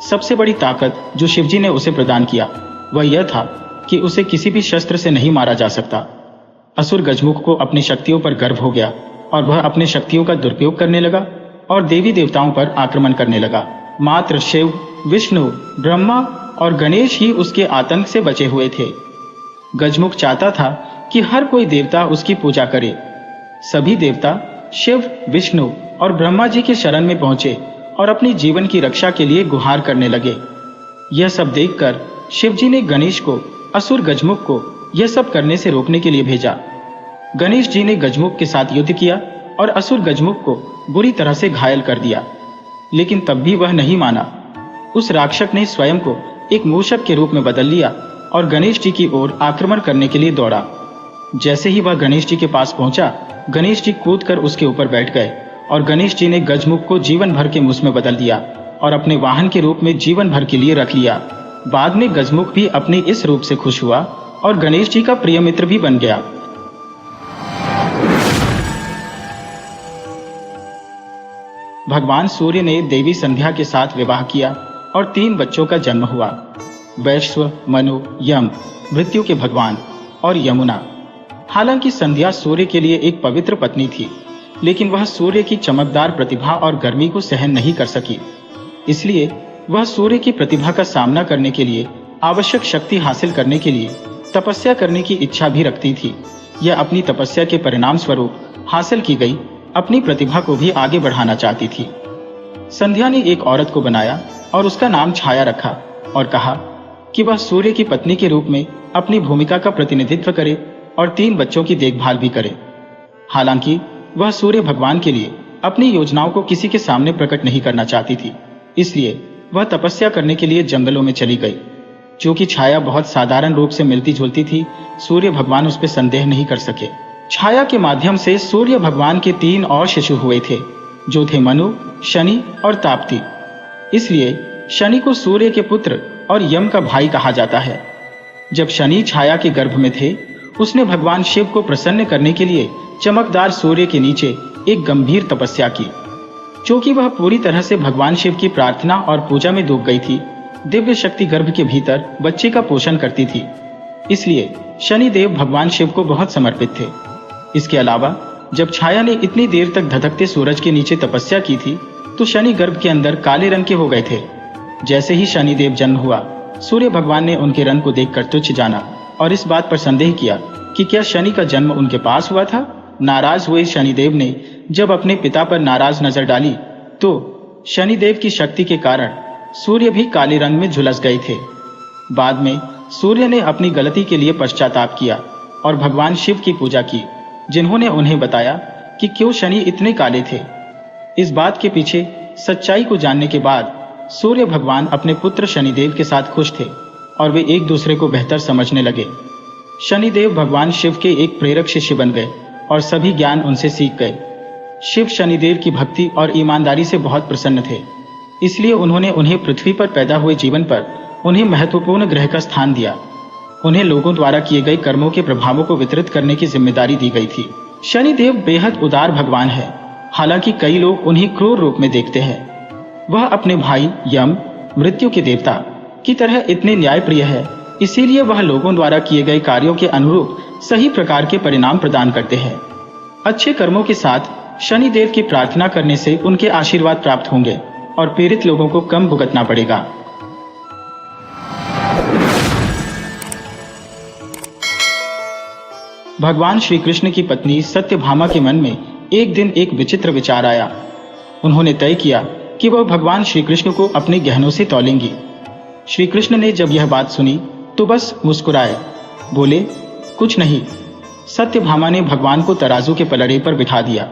सबसे बड़ी ताकत जो शिव जी ने उसे प्रदान किया वह यह था कि उसे किसी भी शस्त्र से नहीं मारा जा सकता। असुर गजमुख को अपनी शक्तियों पर गर्व हो गया और वह अपने शक्तियों का दुरुपयोग करने लगा और देवी देवताओं पर आक्रमण करने लगा। मात्र शिव, विष्णु, ब्रह्मा और गणेश ही उसके आतंक से बचे हुए थे। गजमुख चाहता था कि हर कोई देवता उसकी पूजा करे। सभी देवता शिव, विष्णु और ब्रह्मा जी के शरण में पहुंचे और अपनी जीवन की रक्षा के लिए गुहार करने लगे। यह सब देखकर शिव जी ने गणेश को असुर गजमुख को यह सब करने से रोकने के लिए भेजा। गणेश जी ने गजमुख के साथ युद्ध किया और असुर गजमुख को बुरी तरह से घायल कर दिया, लेकिन तब भी वह नहीं माना। उस राक्षस ने स्वयं को एक मूषक के रूप में बदल लिया और गणेश जी की ओर आक्रमण करने के लिए दौड़ा। जैसे ही वह गणेश जी के पास पहुंचा, गणेश जी कूदकर उसके ऊपर बैठ गए और गणेश जी ने गजमुख को जीवन भर के मुस में बदल दिया और अपने वाहन के रूप में जीवन भर के लिए रख लिया। बाद में गजमुख भी अपने इस रूप से खुश हुआ और गणेश जी का प्रिय मित्र भी बन गया। भगवान सूर्य ने देवी संध्या के साथ विवाह किया और 3 बच्चों का जन्म हुआ, वैश्व, मनु, यम, मृत्यु के भगवान और यमुना। हालांकि संध्या सूर्य के लिए एक पवित्र पत्नी थी, लेकिन वह सूर्य की चमकदार प्रतिभा और गर्मी को सहन नहीं कर सकी। इसलिए वह सूर्य की प्रतिभा का सामना करने के लिए, आवश्यक शक्ति हासिल करने के लिए तपस्या करने की इच्छा भी रखती थी। यह अपनी तपस्या के परिणाम स्वरूप हासिल की गई अपनी प्रतिभा को भी आगे बढ़ाना चाहती थी। संध्या ने एक औरत को बनाया और उसका नाम छाया रखा और कहा कि वह सूर्य की पत्नी के रूप में अपनी भूमिका का प्रतिनिधित्व करे और 3 बच्चों की देखभाल भी करे। हालांकि वह सूर्य भगवान के लिए अपनी योजनाओं को किसी के सामने प्रकट नहीं करना चाहती थी, इसलिए वह तपस्या करने के लिए जंगलों में चली गई। क्योंकि छाया बहुत साधारण रूप से मिलती जुलती थी, सूर्य भगवान उस पर संदेह नहीं कर सके। छाया के माध्यम से सूर्य भगवान के 3 और शिशु हुए थे, जो थे मनु, शनि और ताप्ती। इसलिए शनि को सूर्य के पुत्र और यम का भाई कहा जाता है। जब शनि छाया के गर्भ में थे, उसने भगवान शिव को प्रसन्न करने के लिए चमकदार सूर्य के नीचे एक गंभीर तपस्या की। क्योंकि वह पूरी तरह से भगवान शिव की प्रार्थना और पूजा में डूब गई थी, दिव्य शक्ति गर्भ के भीतर बच्चे का पोषण करती थी, इसलिए शनिदेव भगवान शिव को बहुत समर्पित थे। इसके अलावा जब छाया ने इतनी देर तक धधकते सूरज के नीचे तपस्या की थी, तो शनि गर्भ के अंदर काले रंग के हो गए थे। जैसे ही शनिदेव जन्म हुआ, सूर्य भगवान ने उनके रंग को देखकर तुच्छ जाना और इस बात पर संदेह किया कि क्या शनि का जन्म उनके पास हुआ था। नाराज हुए शनिदेव ने जब अपने पिता पर नाराज नजर डाली, तो शनिदेव की शक्ति के कारण सूर्य भी काले रंग में झुलस गए थे। बाद में सूर्य ने अपनी गलती के लिए पश्चाताप किया और भगवान शिव की पूजा की, जिन्होंने उन्हें बताया कि क्यों शनि इतने काले थे। इस बात के पीछे सच्चाई को जानने के बाद सूर्य भगवान अपने पुत्र शनिदेव के साथ खुश थे और वे एक दूसरे को बेहतर समझने लगे। शनिदेव भगवान शिव के एक प्रेरक शिष्य बन गए और सभी ज्ञान उनसे सीख गए। शिव शनिदेव की भक्ति और ईमानदारी से बहुत प्रसन्न थे, इसलिए उन्होंने उन्हें पृथ्वी पर पैदा हुए जीवन पर उन्हें महत्वपूर्ण ग्रह का स्थान दिया। उन्हें लोगों द्वारा किए गए कर्मों के प्रभावों को वितरित करने की जिम्मेदारी दी गई थी। शनिदेव बेहद उदार भगवान है, हालांकि कई लोग उन्हें क्रूर रूप में देखते हैं। वह अपने भाई यम, मृत्यु के देवता की तरह इतने न्यायप्रिय है, इसीलिए वह लोगों द्वारा किए गए कार्यों के अनुरूप सही प्रकार के परिणाम प्रदान करते हैं। अच्छे कर्मों के साथ शनिदेव की प्रार्थना करने से उनके आशीर्वाद प्राप्त होंगे और पीड़ित लोगों को कम भुगतना पड़ेगा। भगवान श्री कृष्ण की पत्नी सत्यभामा के मन में एक दिन एक विचित्र विचार आया। उन्होंने तय किया कि वह भगवान श्री कृष्ण को अपने गहनों से तौलेंगी। श्री कृष्ण ने जब यह बात सुनी तो बस मुस्कुराए, बोले, कुछ नहीं। सत्यभामा ने भगवान को तराजू के पलड़े पर बिठा दिया।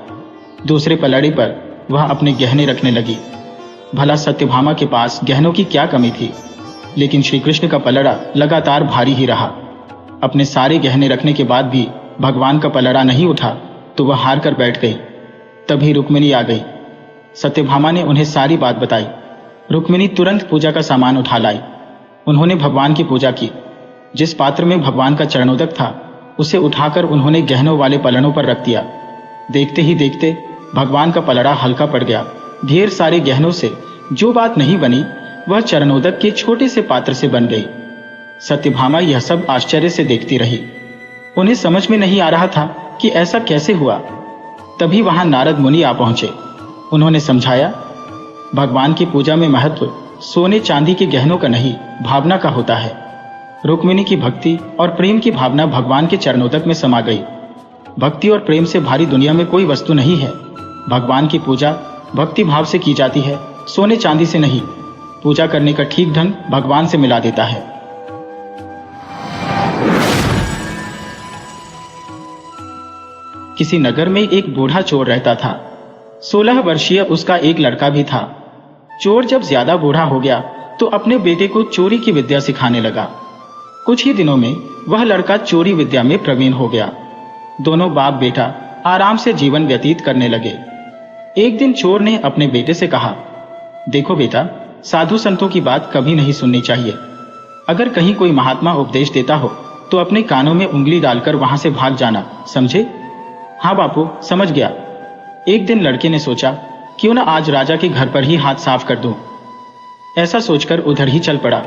दूसरे पलड़े पर वह अपने गहने रखने लगी। भला सत्यभामा के पास गहनों की क्या कमी थी, लेकिन श्री कृष्ण का पलड़ा लगातार भारी ही रहा। अपने सारे गहने रखने के बाद भी भगवान का पलड़ा नहीं उठा तो वह हार कर बैठ गई। तभी रुक्मिणी आ गई। सत्यभामा ने उन्हें सारी बात बताई। रुक्मिणी तुरंत पूजा का सामान उठा लाई। उन्होंने भगवान की पूजा की। जिस पात्र में भगवान का चरणोदक था, उसे उठाकर उन्होंने गहनों वाले पलड़ों पर रख दिया। देखते ही देखते भगवान का पलड़ा हल्का पड़ गया। ढेर सारे गहनों से जो बात नहीं बनी, वह चरणोदक के छोटे से पात्र से बन गई। सत्यभामा यह सब आश्चर्य से देखती रही। उन्हें समझ में नहीं आ रहा था कि ऐसा कैसे हुआ। तभी वहां नारद मुनि आ पहुंचे। उन्होंने समझाया, भगवान की पूजा में महत्व सोने चांदी के गहनों का नहीं, भावना का होता है। रुक्मिणी की भक्ति और प्रेम की भावना भगवान के चरणोदक में समा गई। भक्ति और प्रेम से भारी दुनिया में कोई वस्तु नहीं है। भगवान की पूजा भक्ति भाव से की जाती है, सोने चांदी से नहीं। पूजा करने का ठीक ढंग भगवान से मिला देता है। किसी नगर में एक बूढ़ा चोर रहता था। 16 वर्षीय उसका एक लड़का भी था। चोर जब ज्यादा बूढ़ा हो गया तो अपने बेटे को चोरी की विद्या सिखाने लगा। कुछ ही दिनों में वह लड़का चोरी विद्या में प्रवीण हो गया। दोनों बाप बेटा आराम से जीवन व्यतीत करने लगे। एक दिन चोर ने अपने बेटे से कहा, देखो बेटा, साधु संतों की बात कभी नहीं सुननी चाहिए। अगर कहीं कोई महात्मा उपदेश देता हो तो अपने कानों में उंगली डालकर वहां से भाग जाना, समझे? हाँ बापू, समझ गया। एक दिन लड़के ने सोचा, क्यों ना आज राजा के घर पर ही हाथ साफ कर दूं। ऐसा सोचकर उधर ही चल पड़ा।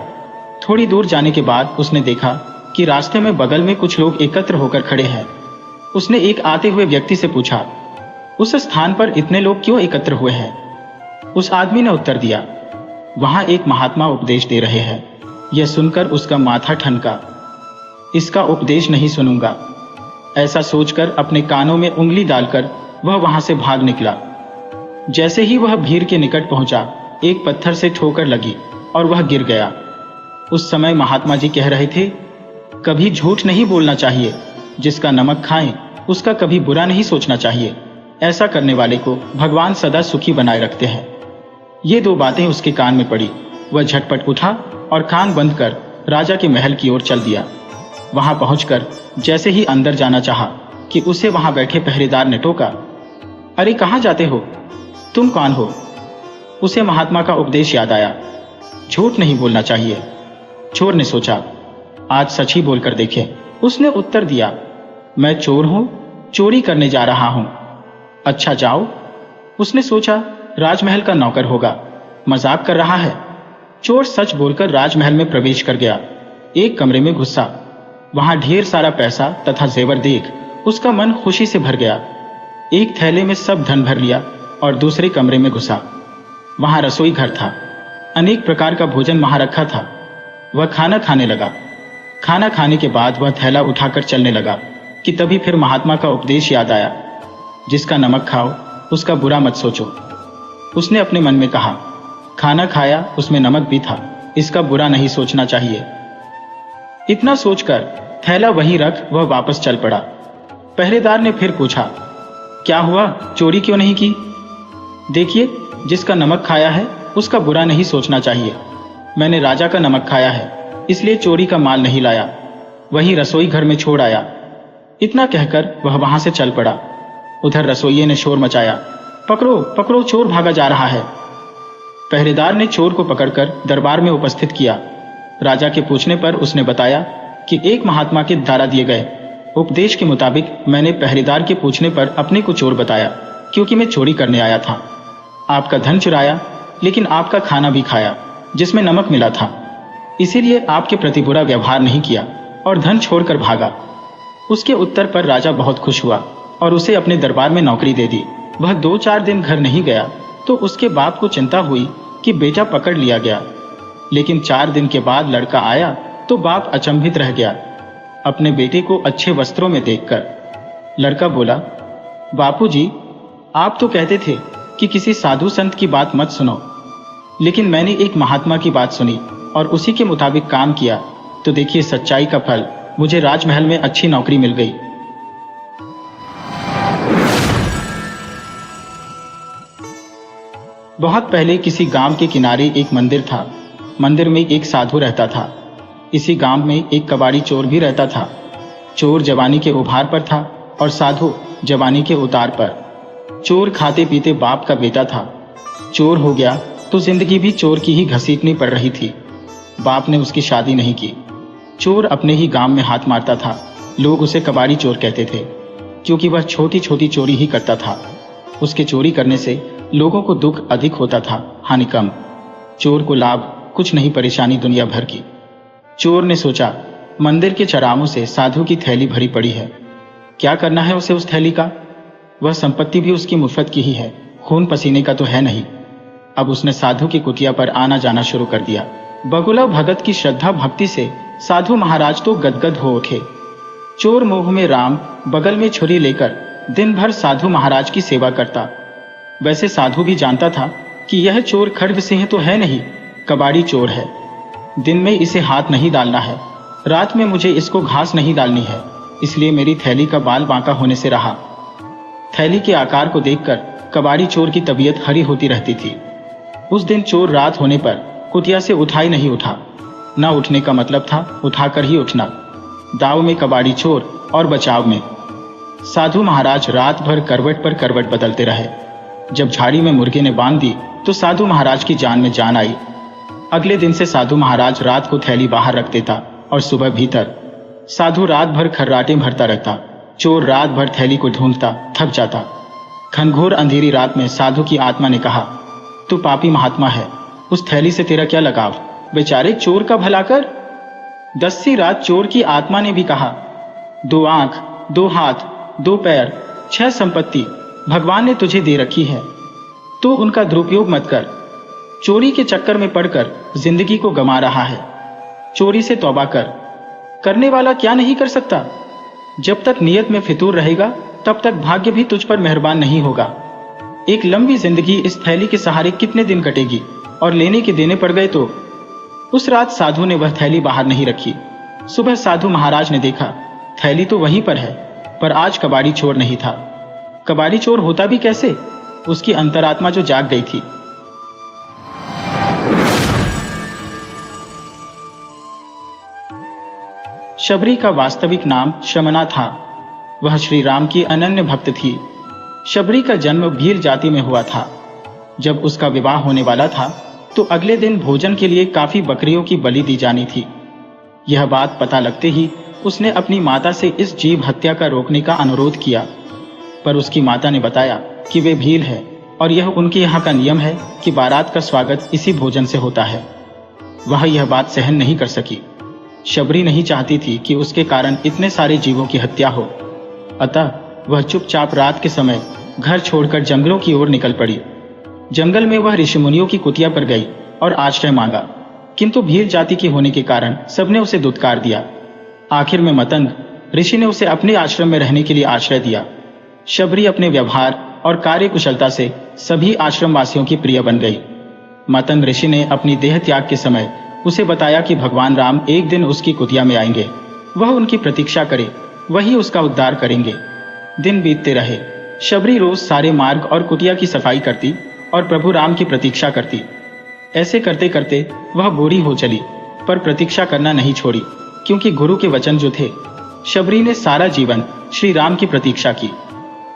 थोड़ी दूर जाने के बाद उसने देखा कि रास्ते में बगल में कुछ लोग एकत्र होकर खड़े हैं। उसने एक आते हुए व्यक्ति से पूछा, उस स्थान पर इतने लोग क्यों एकत्र हुए हैं? उस आदमी ने उत्तर दिया, वहां एक महात्मा उपदेश दे रहे हैं। यह सुनकर उसका माथा ठनका। इसका उपदेश नहीं सुनूंगा। ऐसा सोचकर अपने कानों में उंगली डालकर वह वहां से भाग निकला। जैसे ही वह भीड़ के निकट पहुंचा, एक पत्थर से ठोकर लगी और वह गिर गया। उस समय महात्मा जी कह रहे थे, कभी झूठ नहीं बोलना चाहिए। जिसका नमक खाएं उसका कभी बुरा नहीं सोचना चाहिए। ऐसा करने वाले को भगवान सदा सुखी बनाए रखते हैं। ये दो बातें उसके कान में पड़ी। वह झटपट उठा और कान बंद कर राजा के महल की ओर चल दिया। वहां पहुंचकर जैसे ही अंदर जाना चाहा कि उसे वहां बैठे पहरेदार ने टोका, अरे कहां जाते हो? तुम कौन हो? उसे महात्मा का उपदेश याद आया। झूठ नहीं बोलना चाहिए। चोर ने सोचा, आज सच ही बोलकर देखे। उसने उत्तर दिया, मैं चोर हूं, चोरी करने जा रहा हूं। अच्छा जाओ। उसने सोचा राजमहल का नौकर होगा, मजाक कर रहा है। चोर सच बोलकर राजमहल में प्रवेश कर गया। एक कमरे में घुसा। वहां ढेर सारा पैसा तथा जेवर देख उसका मन खुशी से भर गया। एक थैले में सब धन भर लिया और दूसरे कमरे में घुसा। वहां रसोई घर था। अनेक प्रकार का भोजन वहां रखा था। वह खाना खाने लगा। खाना खाने के बाद वह थैला उठाकर चलने लगा कि तभी फिर महात्मा का उपदेश याद आया, जिसका नमक खाओ उसका बुरा मत सोचो। उसने अपने मन में कहा, खाना खाया उसमें नमक भी था, इसका बुरा नहीं सोचना चाहिए। इतना सोचकर थैला वहीं रख वह वापस चल पड़ा। पहरेदार ने फिर पूछा, क्या हुआ, चोरी क्यों नहीं की? देखिए, जिसका नमक खाया है उसका बुरा नहीं सोचना चाहिए। मैंने राजा का नमक खाया है, इसलिए चोरी का माल नहीं लाया, वहीं रसोई घर में छोड़ आया। इतना कहकर वह वहां से चल पड़ा। उधर रसोइये ने शोर मचाया, पकड़ो पकड़ो, चोर भागा जा रहा है। पहरेदार ने चोर को पकड़कर दरबार में उपस्थित किया। राजा के पूछने पर उसने बताया कि एक महात्मा के द्वारा दिए गए उपदेश के मुताबिक मैंने पहरेदार के पूछने पर अपने को चोर बताया, क्योंकि मैं चोरी करने आया था। आपका धन चुराया, लेकिन आपका खाना भी खाया जिसमें नमक मिला था, इसीलिए आपके प्रति बुरा व्यवहार नहीं किया और धन छोड़कर भागा। उसके उत्तर पर राजा बहुत खुश हुआ और उसे अपने दरबार में नौकरी दे दी। वह 2-4 दिन घर नहीं गया तो उसके बाप को चिंता हुई कि बेटा पकड़ लिया गया। लेकिन 4 दिन के बाद लड़का आया तो बाप अचंभित रह गया अपने बेटे को अच्छे वस्त्रों में देखकर। लड़का बोला, बापूजी, आप तो कहते थे कि किसी साधु संत की बात मत सुनो, लेकिन मैंने एक महात्मा की बात सुनी और उसी के मुताबिक काम किया, तो देखिए सच्चाई का फल, मुझे राजमहल में अच्छी नौकरी मिल गई। बहुत पहले किसी गांव के किनारे एक मंदिर था। मंदिर में एक साधु रहता था। इसी गांव में एक कबाड़ी चोर भी रहता था। चोर जवानी के उभार पर था और साधु जवानी के उतार पर। चोर खाते पीते बाप का बेटा था। चोर हो गया तो जिंदगी भी चोर की ही घसीटनी पड़ रही थी। बाप ने उसकी शादी नहीं की। चोर अपने ही गांव में हाथ मारता था। लोग उसे कबाड़ी चोर कहते थे, क्योंकि वह छोटी छोटी चोरी ही करता था। उसके चोरी करने से लोगों को दुख अधिक होता था, हानि कम। चोर को लाभ कुछ नहीं, परेशानी दुनिया भर की। चोर ने सोचा, मंदिर के चरामों से साधु की थैली भरी पड़ी है, क्या करना है उसे उस थैली का? वह संपत्ति भी उसकी मुफ्त की ही है, खून पसीने का तो है नहीं। अब उसने साधु की कुटिया पर आना जाना शुरू कर दिया। बगुला भगत की श्रद्धा भक्ति से साधु महाराज तो गदगद हो उठे। चोर मोह में राम बगल में छुरी लेकर दिन भर साधु महाराज की सेवा करता। वैसे साधु भी जानता था कि यह चोर खड्ग सिंह तो है नहीं, कबाड़ी चोर है। दिन में इसे हाथ नहीं डालना है, रात में मुझे इसको घास नहीं डालनी है, इसलिए मेरी थैली का बाल बांका होने से रहा। थैली के आकार को देखकर कबाड़ी चोर की तबीयत हरी होती रहती थी। उस दिन चोर रात होने पर कुटिया से उठा ही नहीं उठा। न उठने का मतलब था उठाकर ही उठना। दाव में कबाड़ी चोर और बचाव में। साधु महाराज रात भर करवट पर करवट बदलते रहे। जब झाड़ी में मुर्गे ने बांध दी तो साधु महाराज की जान में जान आई। अगले दिन से साधु महाराज रात को थैली बाहर रख देता और सुबह भीतर। साधु रात भर खर्राटे भरता रहता। चोर रात भर थैली को ढूंढता, थक जाता। घनघोर अंधेरी रात में साधु की आत्मा ने कहा, तू पापी महात्मा है, उस थैली से तेरा क्या लगाव, बेचारे चोर का भला कर। 10वीं रात चोर की आत्मा ने भी कहा, 2 आंख, 2 हाथ, 2 पैर, 6 संपत्ति भगवान ने तुझे दे रखी है, तो उनका दुरुपयोग मत कर। चोरी के चक्कर में पड़कर जिंदगी को गंवा रहा है। चोरी से तौबा कर। करने वाला क्या नहीं कर सकता। जब तक नियत में फितूर रहेगा तब तक भाग्य भी तुझ पर मेहरबान नहीं होगा। एक लंबी जिंदगी इस थैली के सहारे कितने दिन कटेगी, और लेने के देने पड़ गए तो। उस रात साधु ने वह थैली बाहर नहीं रखी। सुबह साधु महाराज ने देखा थैली तो वहीं पर है, पर आज कबाड़ी चोर नहीं था। कबाड़ी चोर होता भी कैसे? उसकी अंतरात्मा जो जाग गई थी। शबरी का वास्तविक नाम शमना था। वह श्री राम की अनन्य भक्त थी। शबरी का जन्म भील जाति में हुआ था। जब उसका विवाह होने वाला था तो अगले दिन भोजन के लिए काफी बकरियों की बलि दी जानी थी। यह बात पता लगते ही उसने अपनी माता से इस जीव हत्या का रोकने का अनुरोध किया। पर उसकी माता ने बताया कि वे भील है और यह उनके यहाँ का नियम है कि बारात का स्वागत इसी भोजन से होता है। वह यह बात सहन नहीं कर सकी। शबरी नहीं चाहती थी कि उसके कारण इतने सारे जीवों की हत्या हो, अतः वह चुपचाप रात के समय घर छोड़कर जंगलों की ओर निकल पड़ी। जंगल में वह ऋषि मुनियों की कुटिया पर गई और आश्रय मांगा, किंतु भील जाति की होने के कारण सबने उसे दुत्कार दिया। आखिर में मतंग ऋषि ने उसे अपने आश्रम में रहने के लिए आश्रय दिया। शबरी अपने व्यवहार और कार्य कुशलता से सभी आश्रम वासियों की प्रिय बन गई। मतंग ऋषि ने अपनी देह त्याग के समय उसे बताया कि भगवान राम एक दिन उसकी कुटिया में आएंगे, वह उनकी प्रतीक्षा करे, वही उसका उद्धार करेंगे। दिन बीतते रहे। शबरी रोज सारे मार्ग और कुटिया की सफाई करती और प्रभु राम की प्रतीक्षा करती। ऐसे करते करते वह बूढ़ी हो चली, पर प्रतीक्षा करना नहीं छोड़ी, क्योंकि गुरु के वचन जो थे। शबरी ने सारा जीवन श्री राम की प्रतीक्षा की।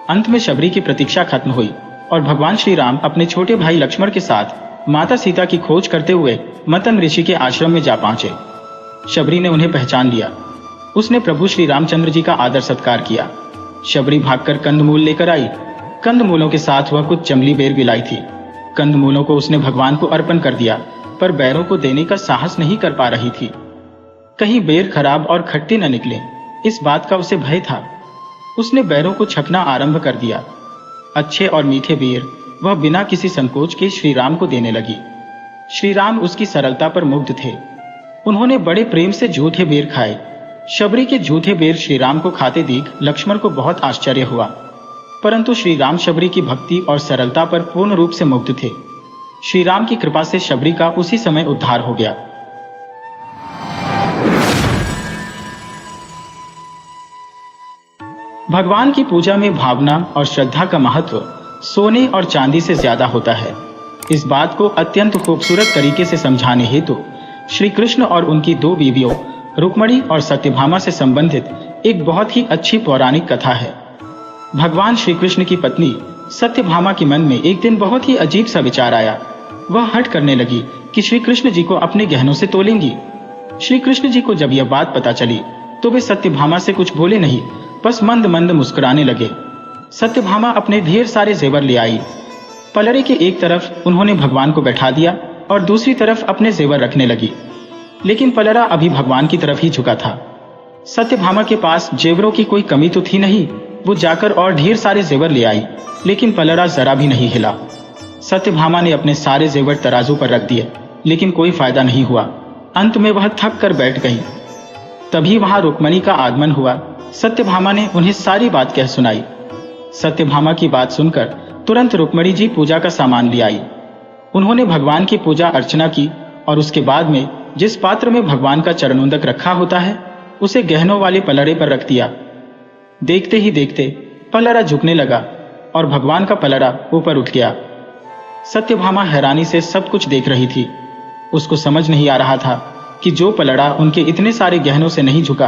अंत में शबरी की प्रतीक्षा खत्म हुई और भगवान श्री राम अपने छोटे भाई लक्ष्मण के साथ माता सीता की खोज करते हुए मतंग ऋषि के आश्रम में जा पहुंचे। शबरी ने उन्हें पहचान लिया। उसने प्रभु श्री रामचंद्र जी का आदर सत्कार किया। शबरी भागकर कंदमूल लेकर आई। कंदमूलों के साथ वह कुछ जंगली बेर भी लाई थी। कंदमूलों को उसने भगवान को अर्पण कर दिया, पर बैरों को देने का साहस नहीं कर पा रही थी। कहीं बेर खराब और खट्टी न निकले, इस बात का उसे भय था। उसने बैरों को छकना आरंभ कर दिया। अच्छे और मीठे बेर वह बिना किसी संकोच के श्री राम को देने लगी। श्री राम उसकी सरलता पर मुग्ध थे। उन्होंने बड़े प्रेम से जूठे बेर खाए। शबरी के जूठे बेर श्री राम को खाते देख लक्ष्मण को बहुत आश्चर्य हुआ, परंतु श्री राम शबरी की भक्ति और सरलता पर पूर्ण रूप से मुग्ध थे। श्री राम की कृपा से शबरी का उसी समय उद्धार हो गया। भगवान की पूजा में भावना और श्रद्धा का महत्व सोने और चांदी से ज्यादा होता है। इस बात को अत्यंत खूबसूरत तरीके से समझाने हेतु श्री कृष्ण और उनकी दो बीवियों रुक्मणी और सत्यभामा से संबंधित एक बहुत ही अच्छी पौराणिक कथा है। भगवान श्री कृष्ण की पत्नी सत्यभामा के मन में एक दिन बहुत ही अजीब सा विचार आया। वह हठ करने लगी कि श्री कृष्ण जी को अपने गहनों से तोलेंगी। श्री कृष्ण जी को जब यह बात पता चली तो वे सत्यभामा से कुछ बोले नहीं, बस मंद मंद मुस्कुराने लगे। सत्यभामा अपने ढेर सारे जेवर ले आई। पलड़े के एक तरफ उन्होंने भगवान को बैठा दिया और दूसरी तरफ अपने जेवर रखने लगी, लेकिन पलड़ा अभी भगवान की तरफ ही झुका था। सत्यभामा के पास जेवरों की कोई कमी तो थी नहीं। वो जाकर और ढेर सारे जेवर ले आई, लेकिन पलड़ा जरा भी नहीं हिला। सत्यभामा ने अपने सारे जेवर तराजू पर रख दिए, लेकिन कोई फायदा नहीं हुआ। अंत में वह थक कर बैठ गई। तभी वहां रुक्मणी का आगमन हुआ। सत्यभामा ने उन्हें सारी बात कह सुनाई। सत्यभामा की बात सुनकर तुरंत रुक्मणी जी पूजा का सामान ले आई। उन्होंने भगवान की पूजा अर्चना की और उसके बाद में जिस पात्र में भगवान का चरणोदक रखा होता है उसे गहनों वाले पलड़े पर रख दिया। देखते ही देखते पलड़ा झुकने लगा और भगवान का पलड़ा ऊपर उठ गया। सत्यभामा हैरानी से सब कुछ देख रही थी। उसको समझ नहीं आ रहा था कि जो पलड़ा उनके इतने सारे गहनों से नहीं झुका,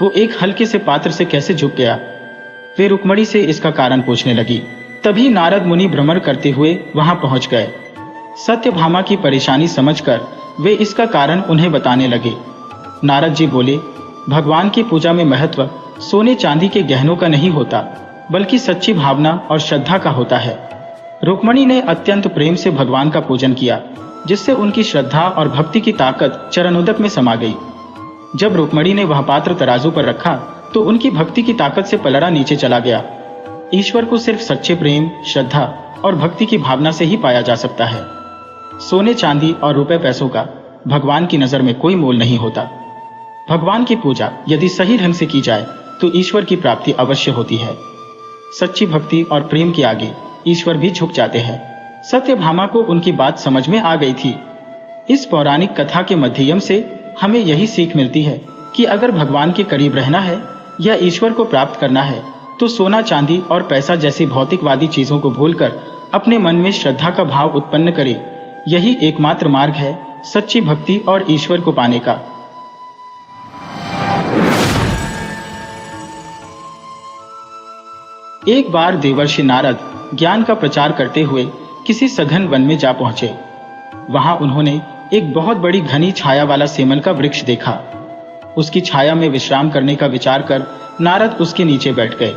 वो एक हल्के से पात्र से कैसे झुक गया। वे रुक्मणी से इसका कारण पूछने लगी। तभी नारद मुनि भ्रमण करते हुए वहां पहुंच गए। सत्यभामा की परेशानी समझकर वे इसका कारण उन्हें बताने लगे। नारद जी बोले, भगवान की पूजा में महत्व सोने चांदी के गहनों का नहीं होता, बल्कि सच्ची भावना और श्रद्धा का होता है। रुक्मणी ने अत्यंत प्रेम से भगवान का पूजन किया, जिससे उनकी श्रद्धा और भक्ति की ताकत चरणोदक में समा गई। जब रुक्मणी ने वह पात्र तराजू पर रखा तो उनकी भक्ति की ताकत से पलड़ा नीचे चला गया। ईश्वर को सिर्फ सच्चे प्रेम, श्रद्धा और भक्ति की भावना से ही पाया जा सकता है। सोने चांदी और रुपए पैसों का भगवान की नजर में कोई मोल नहीं होता। भगवान की पूजा यदि सही ढंग से की जाए तो ईश्वर की प्राप्ति अवश्य होती है। सच्ची भक्ति और प्रेम के आगे ईश्वर भी झुक जाते हैं। सत्यभामा को उनकी बात समझ में आ गई थी। इस पौराणिक कथा के माध्यम से हमें यही सीख मिलती है कि अगर भगवान के करीब रहना है या ईश्वर को प्राप्त करना है तो सोना चांदी और पैसा जैसी भौतिकवादी चीजों को भूलकर अपने मन में श्रद्धा का भाव उत्पन्न करे। यही एकमात्र मार्ग है सच्ची भक्ति और ईश्वर को पाने का। एक बार देवर्षि नारद ज्ञान का प्रचार करते हुए किसी सघन वन में जा पहुंचे। वहां उन्होंने एक बहुत बड़ी घनी छाया वाला सेमल का वृक्ष देखा। उसकी छाया में विश्राम करने का विचार कर नारद उसके नीचे बैठ गए।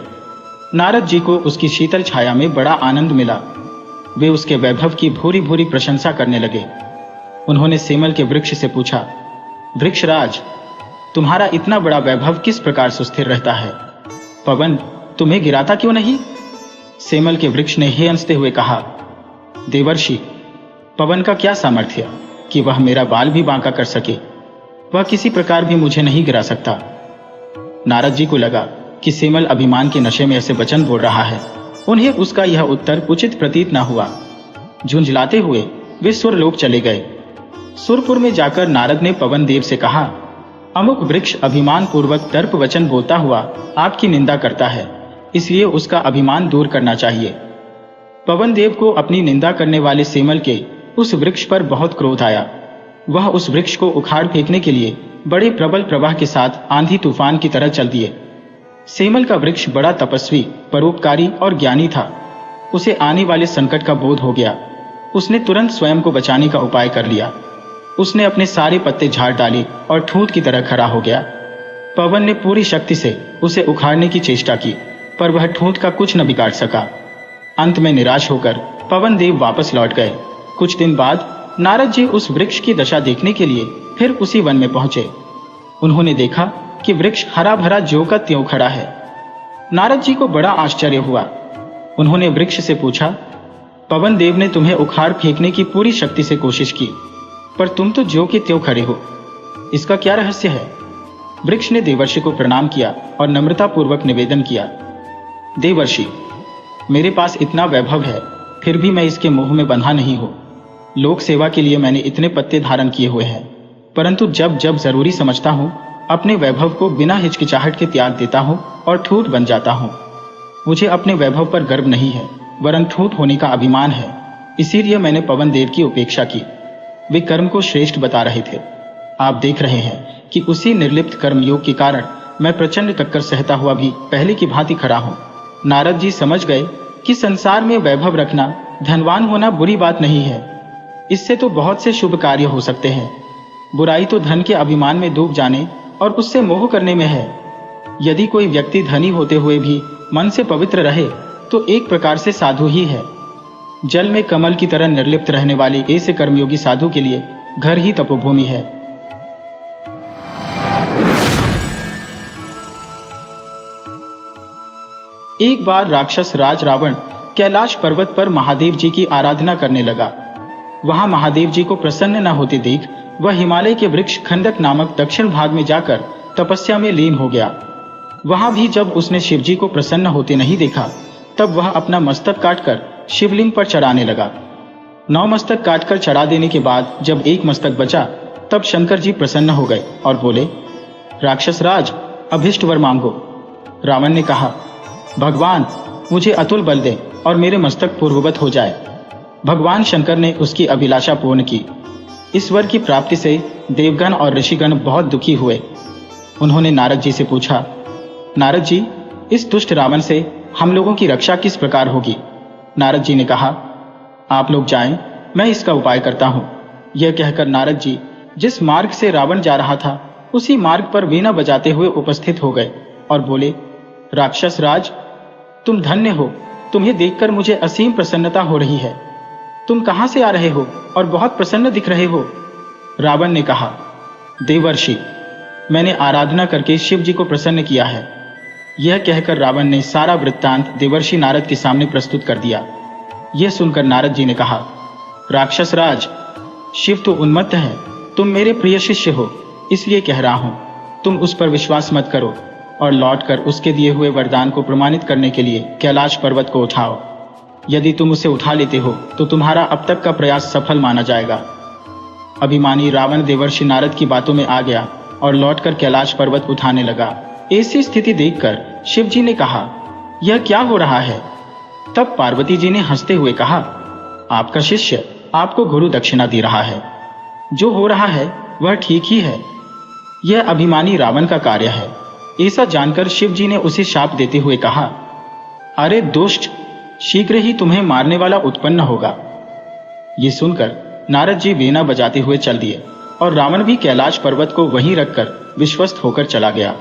नारद जी को उसकी शीतल छाया में बड़ा आनंद मिला। वे उसके वैभव की भूरी भूरी प्रशंसा करने लगे। उन्होंने सेमल के वृक्ष से पूछा, वृक्षराज, तुम्हारा इतना बड़ा वैभव किस प्रकार सुस्थिर रहता है? पवन तुम्हें गिराता क्यों नहीं? सेमल के वृक्ष ने हे हंसते हुए कहा, देवर्षि, पवन का क्या सामर्थ्य कि वह मेरा बाल भी बांका कर सके। वह किसी प्रकार भी मुझे नहीं गिरा सकता। नारद जी को लगा कि सेमल अभिमान के नशे में ऐसे वचन बोल रहा है। उन्हें उसका यह उत्तर उचित प्रतीत न हुआ। झुंझलाते हुए वे सुरलोक चले गए। सुरपुर में जाकर नारद ने पवन देव से कहा, अमुक वृक्ष अभिमान पूर्वक दर्प वचन बोलता हुआ आपकी निंदा करता है, इसलिए उसका अभिमान दूर करना चाहिए। पवन देव को अपनी निंदा करने वाले सेमल के उस वृक्ष पर बहुत क्रोध आया। वह उस वृक्ष को उखाड़ फेंकने के लिए बड़े प्रबल प्रवाह के साथ आंधी तूफान की तरह चल दिए। सेमल का वृक्ष बड़ा तपस्वी, परोपकारी और ज्ञानी था। उसे आने वाले संकट का बोध हो गया। उसने तुरंत स्वयं को बचाने का उपाय कर लिया। उसने अपने सारे पत्ते झाड़ डाले और ठूंठ की तरह खड़ा हो गया। पवन ने पूरी शक्ति से उसे उखाड़ने की चेष्टा की, पर वह ठूंठ का कुछ न बिगाड़ सका। अंत में निराश होकर पवन देव वापस लौट गए। कुछ दिन बाद नारद जी उस वृक्ष की दशा देखने के लिए फिर उसी वन में पहुंचे। उन्होंने देखा कि वृक्ष हरा भरा ज्यों का त्यों खड़ा है। नारद जी को बड़ा आश्चर्य हुआ। उन्होंने वृक्ष से पूछा, पवन देव ने तुम्हें उखाड़ फेंकने की पूरी शक्ति से कोशिश की, पर तुम तो ज्यों के त्यों खड़े हो। इसका क्या रहस्य है? वृक्ष ने देवर्षि को प्रणाम किया और नम्रतापूर्वक निवेदन किया, देवर्षि, मेरे पास इतना वैभव है, फिर भी मैं इसके मोह में बंधा नहीं हूं। लोक सेवा के लिए मैंने इतने पत्ते धारण किए हुए हैं, परंतु जब जब जरूरी समझता हूं, अपने वैभव को बिना हिचकिचाहट के त्याग देता हूं और ठूठ बन जाता हूं। मुझे अपने वैभव पर गर्व नहीं है, वरन ठूठ होने का अभिमान है। इसीलिए मैंने पवन देव की उपेक्षा की। वे कर्म को श्रेष्ठ बता रहे थे। आप देख रहे हैं कि उसी निर्लिप्त कर्मयोग के कारण मैं प्रचंड टक्कर सहता हुआ भी पहले की भांति खड़ा हूं। नारद जी समझ गए कि संसार में वैभव रखना, धनवान होना बुरी बात नहीं है। इससे तो बहुत से शुभ कार्य हो सकते हैं। बुराई तो धन के अभिमान में डूब जाने और उससे मोह करने में है। यदि कोई व्यक्ति धनी होते हुए भी मन से पवित्र रहे तो एक प्रकार से साधु ही है। जल में कमल की तरह निर्लिप्त रहने वाले ऐसे कर्मयोगी साधु के लिए घर ही तपोभूमि है। एक बार राक्षस राज रावण कैलाश पर्वत पर महादेव जी की आराधना करने लगा। वहां महादेव जी को प्रसन्न न होते देख वह हिमालय के वृक्ष खंडक नामक दक्षिण भाग में जाकर तपस्या में लीन हो गया। वहां भी जब उसने शिवजी को प्रसन्न होते नहीं देखा, तब वह अपना मस्तक काटकर शिवलिंग पर चढ़ाने लगा। 9 मस्तक काटकर चढ़ा देने के बाद जब एक मस्तक बचा, तब शंकर जी प्रसन्न हो गए और बोले, राक्षस राज, अभिष्ट वर मांगो। रावण ने कहा, भगवान, मुझे अतुल बल दे और मेरे मस्तक पूर्ववत हो जाए। भगवान शंकर ने उसकी अभिलाषा पूर्ण की। इस वर की प्राप्ति से देवगण और ऋषिगण बहुत दुखी हुए। उन्होंने नारद जी से पूछा, नारद जी, इस दुष्ट रावण से हम लोगों की रक्षा किस प्रकार होगी? नारद जी ने कहा, आप लोग जाएं, मैं इसका उपाय करता हूं। यह कहकर नारद जी जिस मार्ग से रावण जा रहा था, उसी मार्ग पर वीणा बजाते हुए उपस्थित हो गए और बोले, राक्षस राज, तुम धन्य हो। तुम्हें देखकर मुझे असीम प्रसन्नता हो रही है। तुम कहां से आ रहे हो और बहुत प्रसन्न दिख रहे हो? रावण ने कहा, देवर्षि, मैंने आराधना करके शिव जी को प्रसन्न किया है। यह कहकर रावण ने सारा वृत्तांत देवर्षि नारद के सामने प्रस्तुत कर दिया। यह सुनकर नारद जी ने कहा, राक्षस राज, शिव तो उन्मत्त है। तुम मेरे प्रिय शिष्य हो, इसलिए कह रहा हूं। तुम उस पर विश्वास मत करो और लौटकर उसके दिए हुए वरदान को प्रमाणित करने के लिए कैलाश पर्वत को उठाओ। यदि तुम उसे उठा लेते हो तो तुम्हारा अब तक का प्रयास सफल माना जाएगा। अभिमानी रावण देवर्षि नारद की बातों में आ गया और लौटकर कैलाश पर्वत उठाने लगा। ऐसी स्थिति देखकर शिव जी ने कहा, यह क्या हो रहा है? तब पार्वती जी ने हंसते हुए कहा, आपका शिष्य आपको गुरु दक्षिणा दे रहा है। जो हो रहा है वह ठीक ही है। यह अभिमानी रावण का कार्य है। ऐसा जानकर शिव जी ने उसे शाप देते हुए कहा, अरे दुष्ट, शीघ्र ही तुम्हें मारने वाला उत्पन्न होगा। ये सुनकर नारद जी वीणा बजाते हुए चल दिए और रावण भी कैलाश पर्वत को वहीं रखकर विश्वस्त होकर चला गया।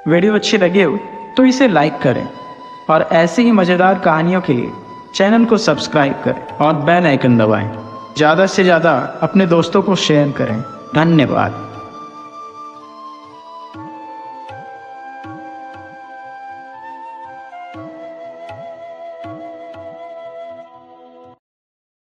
वीडियो अच्छी लगे हो तो इसे लाइक करें और ऐसे ही मज़ेदार कहानियों के लिए चैनल को सब्सक्राइब करें और बेल आइकन दबाएं। ज़्यादा से ज़्यादा अपने दोस्तों को शेयर करें। धन्यवाद।